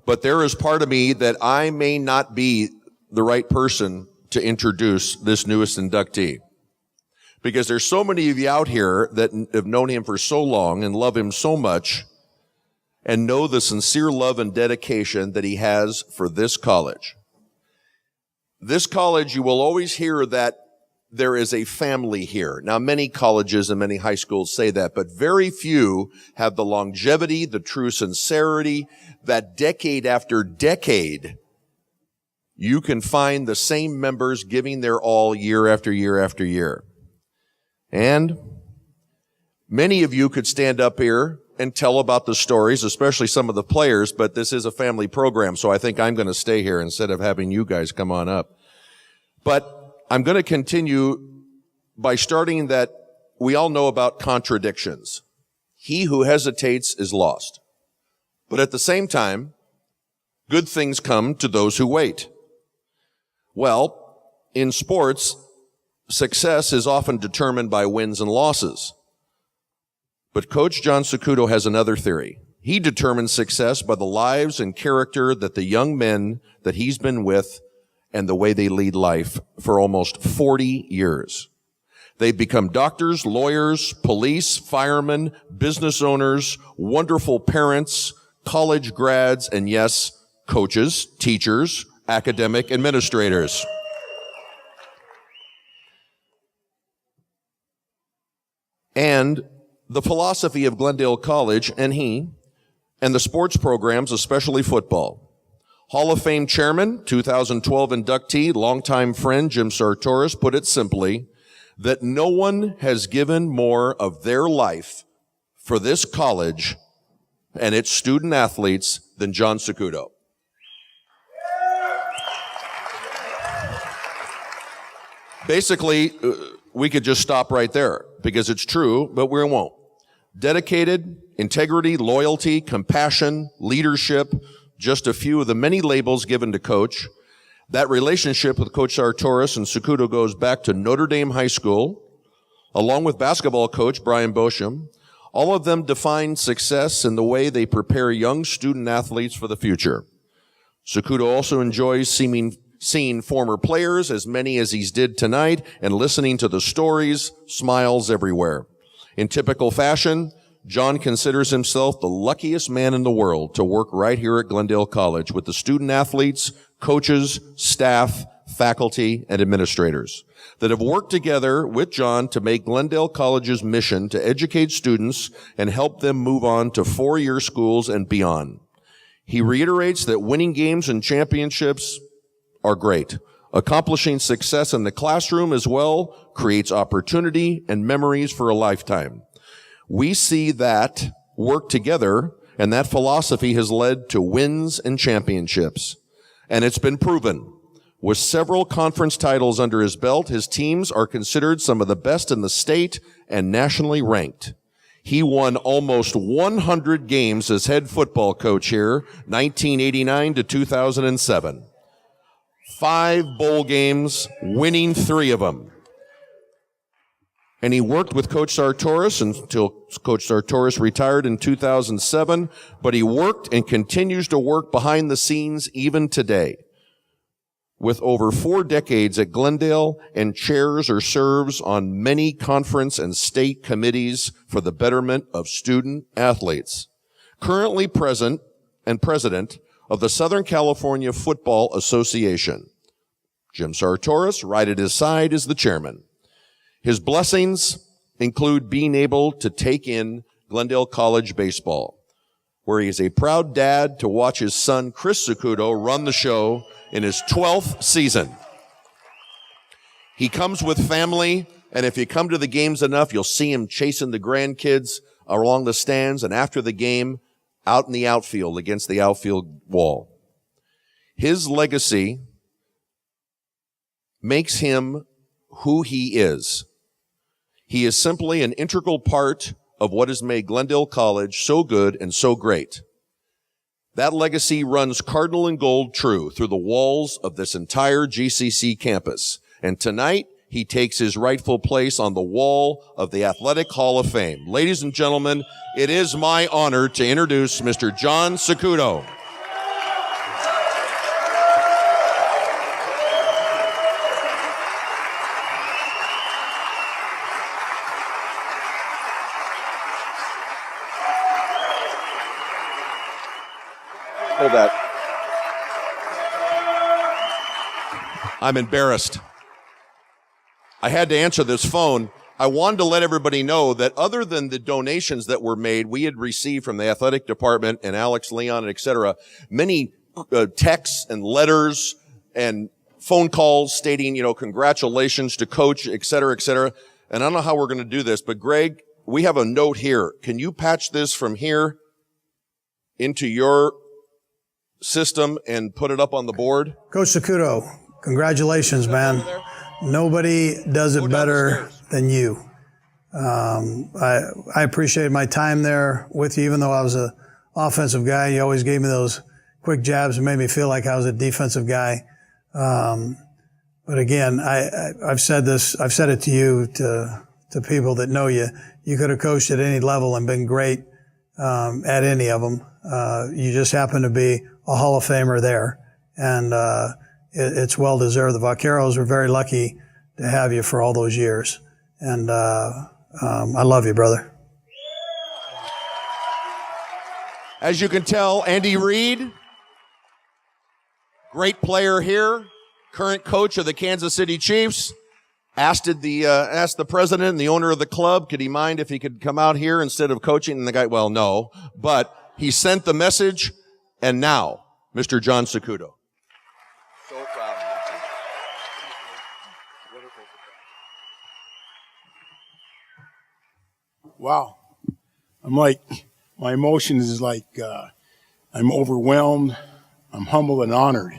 but there is part of me that I may not be the right person to introduce this newest inductee. Because there's so many of you out here that have known him for so long and love him so much and know the sincere love and dedication that he has for this college. This college, you will always hear that there is a family here. Now, many colleges and many high schools say that, but very few have the longevity, the true sincerity, that decade after decade, you can find the same members giving their all year after year after year. And many of you could stand up here and tell about the stories, especially some of the players, but this is a family program, so I think I'm going to stay here instead of having you guys come on up. But I'm going to continue by starting that we all know about contradictions. He who hesitates is lost. But at the same time, good things come to those who wait. Well, in sports, success is often determined by wins and losses. But Coach John Sakuto has another theory. He determines success by the lives and character that the young men that he's been with and the way they lead life for almost 40 years. They've become doctors, lawyers, police, firemen, business owners, wonderful parents, college grads, and yes, coaches, teachers, academic administrators. And the philosophy of Glendale College and the sports programs, especially football. Hall of Fame chairman, 2012 inductee, longtime friend Jim Sartoris put it simply, that no one has given more of their life for this college and its student athletes than John Sakuto. Basically, we could just stop right there because it's true, but we won't. Dedicated, integrity, loyalty, compassion, leadership, just a few of the many labels given to Coach. That relationship with Coach Sartoris and Sakuto goes back to Notre Dame High School, along with basketball coach Brian Bosham. All of them define success in the way they prepare young student athletes for the future. Sakuto also enjoys seeing former players, as many as he's did tonight, and listening to the stories, smiles everywhere. In typical fashion, John considers himself the luckiest man in the world to work right here at Glendale College with the student athletes, coaches, staff, faculty, and administrators that have worked together with John to make Glendale College's mission to educate students and help them move on to four-year schools and beyond. He reiterates that winning games and championships are great. Accomplishing success in the classroom as well creates opportunity and memories for a lifetime. We see that work together, and that philosophy has led to wins and championships. And it's been proven. With several conference titles under his belt, his teams are considered some of the best in the state and nationally ranked. He won almost 100 games as head football coach here, 1989 to 2007. 5 bowl games, winning 3 of them. And he worked with Coach Sartoris until Coach Sartoris retired in 2007, but he worked and continues to work behind the scenes even today. With over 4 decades at Glendale and chairs or serves on many conference and state committees for the betterment of student athletes. Currently president of the Southern California Football Association. Jim Sartoris, right at his side, is the chairman. His blessings include being able to take in Glendale College baseball, where he is a proud dad to watch his son, Chris Sakuto, run the show in his 12th season. He comes with family, and if you come to the games enough, you'll see him chasing the grandkids along the stands, and after the game, out in the outfield against the outfield wall. His legacy makes him who he is. He is simply an integral part of what has made Glendale College so good and so great. That legacy runs cardinal and gold true through the walls of this entire GCC campus. And tonight, he takes his rightful place on the wall of the Athletic Hall of Fame. Ladies and gentlemen, it is my honor to introduce Mr. John Sakuto. Hold that. I'm embarrassed. I had to answer this phone. I wanted to let everybody know that other than the donations that were made, we had received from the athletic department and Alex, Leon, and et cetera, many texts and letters and phone calls stating, congratulations to Coach, et cetera, et cetera. And I don't know how we're going to do this, but Greg, we have a note here. Can you patch this from here into your system and put it up on the board? Coach Sakuto, congratulations, man. Nobody does it better than you. I appreciated my time there with you, even though I was an offensive guy. You always gave me those quick jabs and made me feel like I was a defensive guy. But again, I've said this, I've said it to you, to people that know you. You could have coached at any level and been great at any of them. You just happen to be a Hall of Famer there. And it's well deserved. The Vaqueros were very lucky to have you for all those years. And I love you, brother. As you can tell, Andy Reid, great player here, current coach of the Kansas City Chiefs, asked the president and the owner of the club, could he mind if he could come out here instead of coaching? And the guy, well, no. But he sent the message, and now, Mr. John Sakuto. So proud of you. Wow. My emotions is like, I'm overwhelmed, I'm humbled and honored.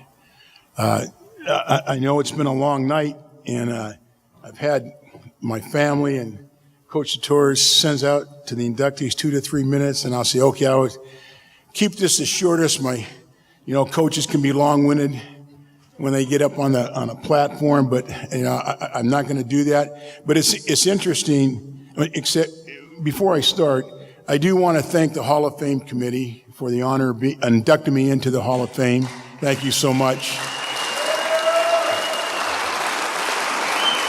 I know it's been a long night, and I've had my family, and Coach Sakuto sends out to the inductees 2 to 3 minutes, and I'll say, okay, I would keep this as short as coaches can be long-winded when they get up on a platform, but I'm not going to do that. But it's interesting. Except before I start, I do want to thank the Hall of Fame committee for the honor of inducting me into the Hall of Fame. Thank you so much.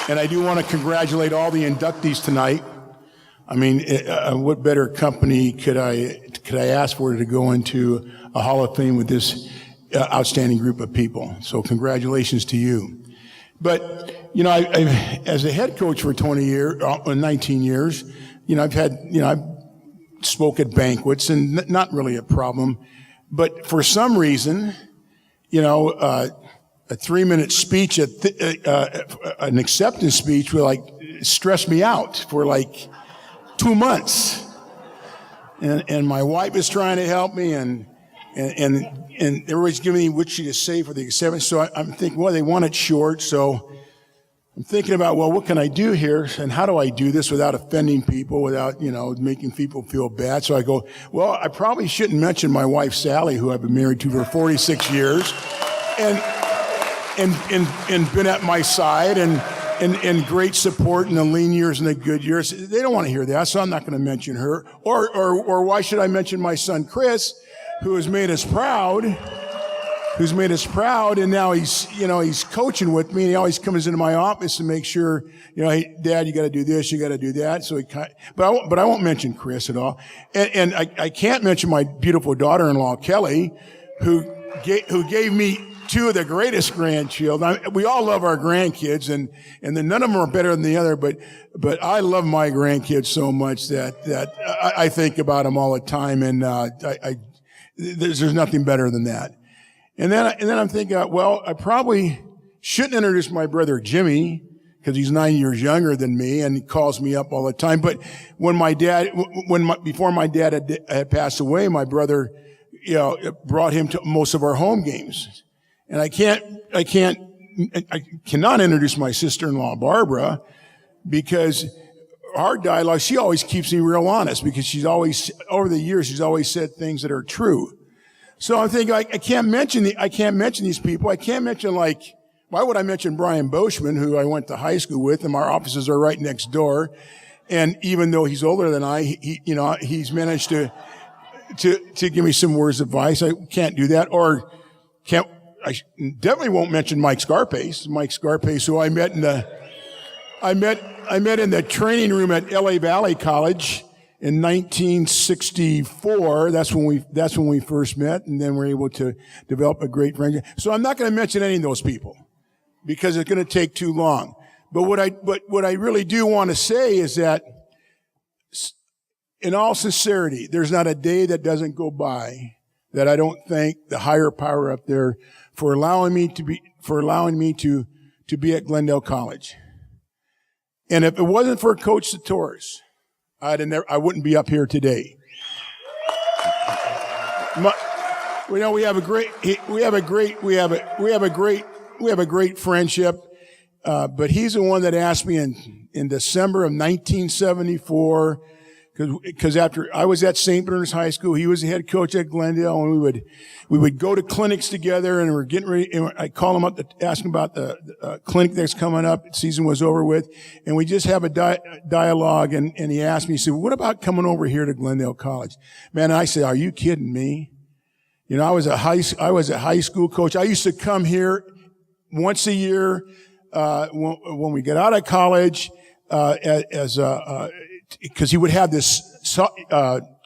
And I do want to congratulate all the inductees tonight. I mean, what better company could I ask for to go into a Hall of Fame with this outstanding group of people? So congratulations to you. But, as a head coach for 19 years, I've spoke at banquets, and not really a problem. But for some reason, a 3-minute speech, an acceptance speech will stress me out for 2 months. And my wife is trying to help me, and everybody's giving me what she to say for the acceptance. So I'm thinking, well, they want it short. So I'm thinking about, well, what can I do here? And how do I do this without offending people, without, making people feel bad? So I go, well, I probably shouldn't mention my wife, Sally, who I've been married to for 46 years and been at my side and great support in the lean years and the good years. They don't want to hear that, so I'm not going to mention her. Or why should I mention my son, Chris, who has made us proud, and now he's coaching with me, and he always comes into my office to make sure, hey, Dad, you got to do this, you got to do that. So but I won't mention Chris at all. And I can't mention my beautiful daughter-in-law, Kelly, who gave me 2 of the greatest grandchildren. We all love our grandkids, and then none of them are better than the other, but I love my grandkids so much that I think about them all the time, and there's nothing better than that. And then I'm thinking, well, I probably shouldn't introduce my brother Jimmy, because he's 9 years younger than me, and he calls me up all the time. But before my dad had passed away, my brother, brought him to most of our home games. And I cannot introduce my sister-in-law, Barbara, because our dialogue, she always keeps me real honest, because over the years, she's always said things that are true. So I'm thinking, I can't mention these people. I can't mention why would I mention Brian Boschman, who I went to high school with, and our offices are right next door. And even though he's older than I, he's managed to give me some words of advice. I can't do that. I definitely won't mention Mike Scarpace. Mike Scarpace, who I met in the training room at LA Valley College in 1964. That's when we first met, and then we're able to develop a great friendship. So I'm not going to mention any of those people because it's going to take too long. But what I really do want to say is that, in all sincerity, there's not a day that doesn't go by that I don't thank the higher power up there for allowing me to be at Glendale College. And if it wasn't for Coach Satoris, I wouldn't be up here today. We have a great friendship. But he's the one that asked me in December of 1974, because after I was at St. Bernard's High School, he was the head coach at Glendale, and we would go to clinics together, and we're getting ready, and I call him up to ask him about the clinic that's coming up. The season was over with, and we just have a dialogue, and he asked me, he said, what about coming over here to Glendale College? Man, I said, are you kidding me? I was a high school coach. I used to come here once a year, when we get out of college, because he would have this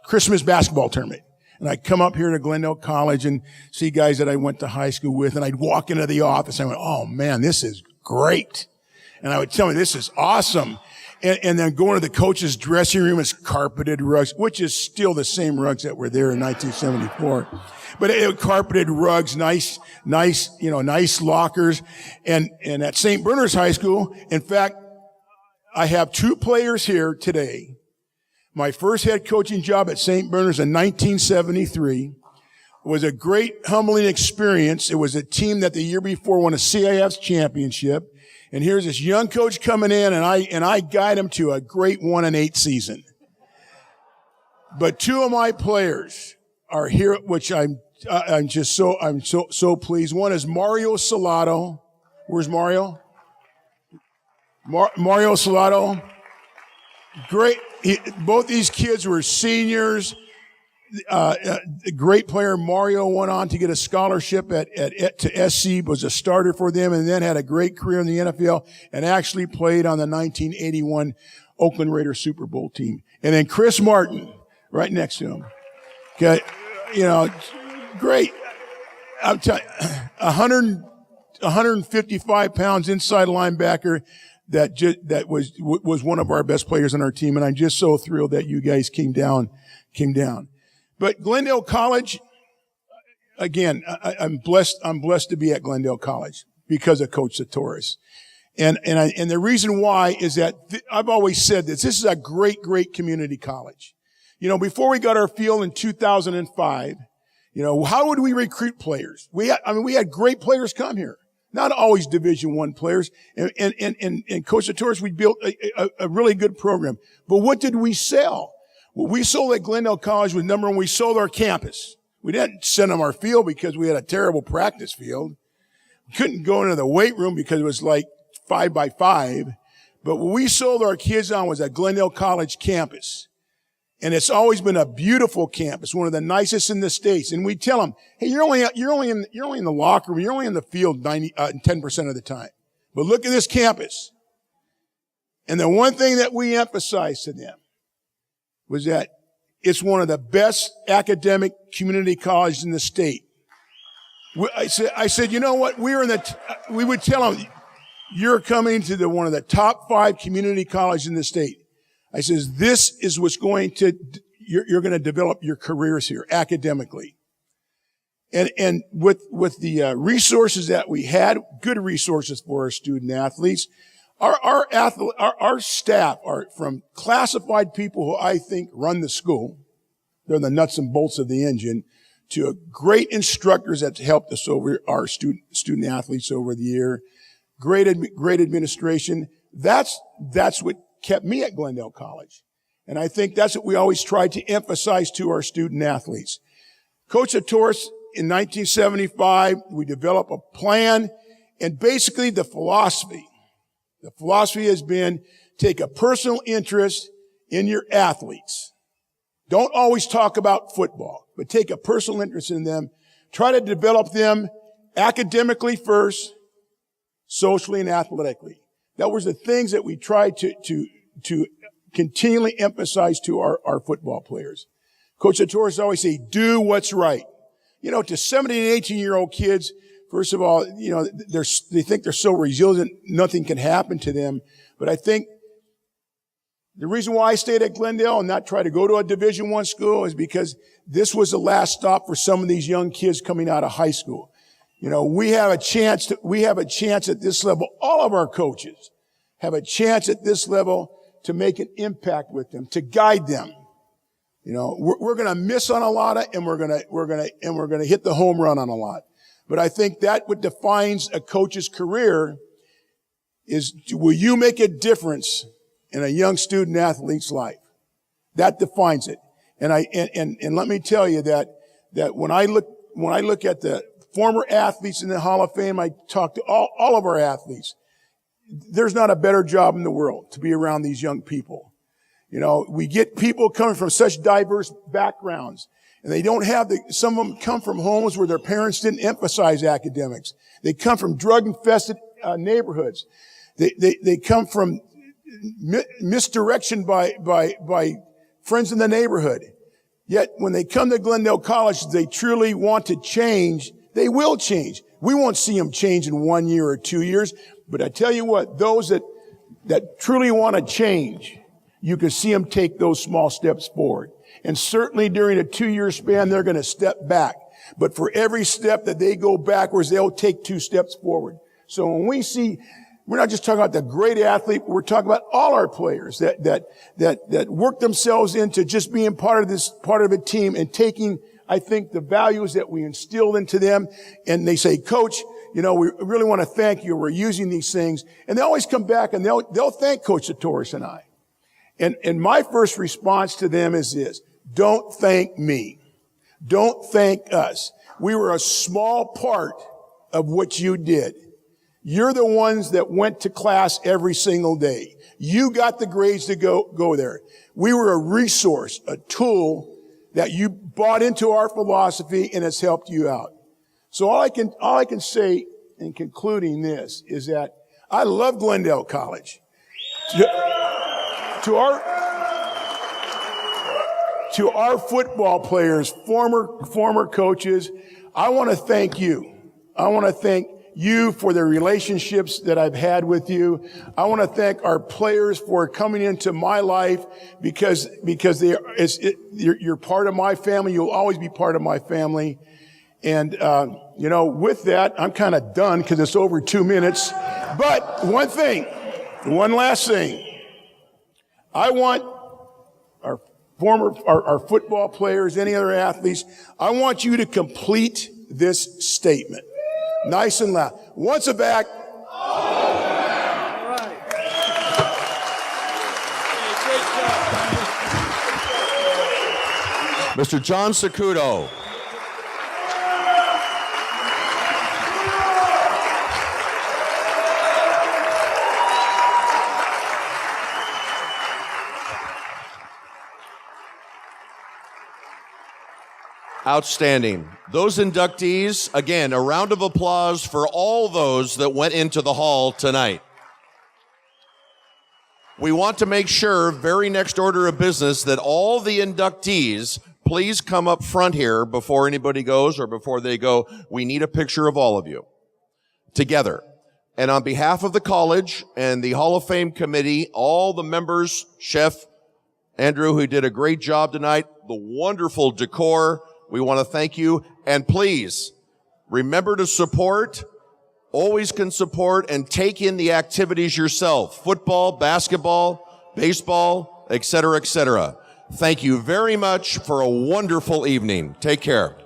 Christmas basketball tournament. And I'd come up here to Glendale College and see guys that I went to high school with, and I'd walk into the office and I went, oh man, this is great. And I would tell me, this is awesome. And then going to the coach's dressing room, it's carpeted rugs, which is still the same rugs that were there in 1974. But it carpeted rugs, nice lockers. And at St. Bernard's High School, in fact, I have two players here today. My first head coaching job at St. Bernard's in 1973 was a great humbling experience. It was a team that the year before won a CIF championship. And here's this young coach coming in, and I guide him to a great 1-8 season. But two of my players are here, which I'm so pleased. One is Mario Salato. Where's Mario? Mario Salato. Great. Both these kids were seniors. A great player. Mario went on to get a scholarship to SC, was a starter for them, and then had a great career in the NFL and actually played on the 1981 Oakland Raiders Super Bowl team. And then Chris Martin, right next to him. Okay, great. I'm telling you, 155 pounds inside linebacker that was one of our best players on our team, and I'm just so thrilled that you guys came down. But Glendale College, again, I'm blessed to be at Glendale College because of Coach Satoris. And the reason why is that I've always said this is a great community college. Before we got our field in 2005, how would we recruit players? We had great players come here. Not always Division I players. And Coach Satoris, we built a really good program. But what did we sell? What we sold at Glendale College was, number one, we sold our campus. We didn't send them our field because we had a terrible practice field. We couldn't go into the weight room because it was like 5x5. But what we sold our kids on was a Glendale College campus. And it's always been a beautiful campus, one of the nicest in the States. And we tell them, hey, you're only in the locker room, you're only in the field 10% of the time. But look at this campus. And the one thing that we emphasize to them was that it's one of the best academic community colleges in the state. I said, you know what? We would tell them, you're coming to one of the top 5 community colleges in the state. I says, this is what's you're going to develop your careers here academically. And with the resources that we had, good resources for our student athletes, our staff are from classified people who I think run the school. They're the nuts and bolts of the engine, to great instructors that helped us over our student athletes over the year. Great administration. That's what kept me at Glendale College. And I think that's what we always try to emphasize to our student athletes. Coach Satoris, in 1975. We developed a plan, and basically the philosophy has been take a personal interest in your athletes. Don't always talk about football, but take a personal interest in them. Try to develop them academically first, socially and athletically. That was the things that we tried to continually emphasize to our football players. Coach Sartoris always say, do what's right. You know, to 17 and 18-year-old kids, first of all, you know, they think they're so resilient, nothing can happen to them. But I think the reason why I stayed at Glendale and not try to go to a Division I school is because this was the last stop for some of these young kids coming out of high school. You know, we have a chance at this level. All of our coaches have a chance at this level to make an impact with them, to guide them. You know, we're going to miss on a lot and we're going to hit the home run on a lot. But I think that what defines a coach's career is, will you make a difference in a young student athlete's life? That defines it. And let me tell you that when I look at the former athletes in the Hall of Fame, I talk to all of our athletes. There's not a better job in the world to be around these young people. You know, we get people coming from such diverse backgrounds, and they don't have some of them come from homes where their parents didn't emphasize academics. They come from drug-infested neighborhoods. They come from misdirection by friends in the neighborhood. Yet when they come to Glendale College, they truly want to change. They will change. We won't see them change in 1 year or 2 years. But I tell you what, those that truly want to change, you can see them take those small steps forward. And certainly during a 2-year span, they're going to step back. But for every step that they go backwards, they'll take 2 steps forward. So when we see, we're not just talking about the great athlete, we're talking about all our players that work themselves into just being part of a team and taking, I think, the values that we instilled into them. And they say, Coach, you know, we really want to thank you. We're using these things. And they always come back and they'll thank Coach Sartoris and I. And my first response to them is this: don't thank me. Don't thank us. We were a small part of what you did. You're the ones that went to class every single day. You got the grades to go there. We were a resource, a tool that you bought into our philosophy, and it's helped you out. So all I can say in concluding this is that I love Glendale College. To our football players, former coaches, I want to thank you. I want to thank you for the relationships that I've had with you. I want to thank our players for coming into my life because you're part of my family. You'll always be part of my family. And, you know, with that, I'm kind of done because it's over 2 minutes. But one last thing. I want our football players, any other athletes, I want you to complete this statement. Nice and loud. Once a back. Mr. John Sakuto. Outstanding. Those inductees, again, a round of applause for all those that went into the hall tonight. We want to make sure, very next order of business, that all the inductees please come up front here before anybody goes or before they go. We need a picture of all of you together. And on behalf of the college and the Hall of Fame committee, all the members, Chef Andrew, who did a great job tonight, the wonderful decor, we want to thank you. And please remember to support, always can support, and take in the activities yourself. Football, basketball, baseball, etc., etc. Thank you very much for a wonderful evening. Take care.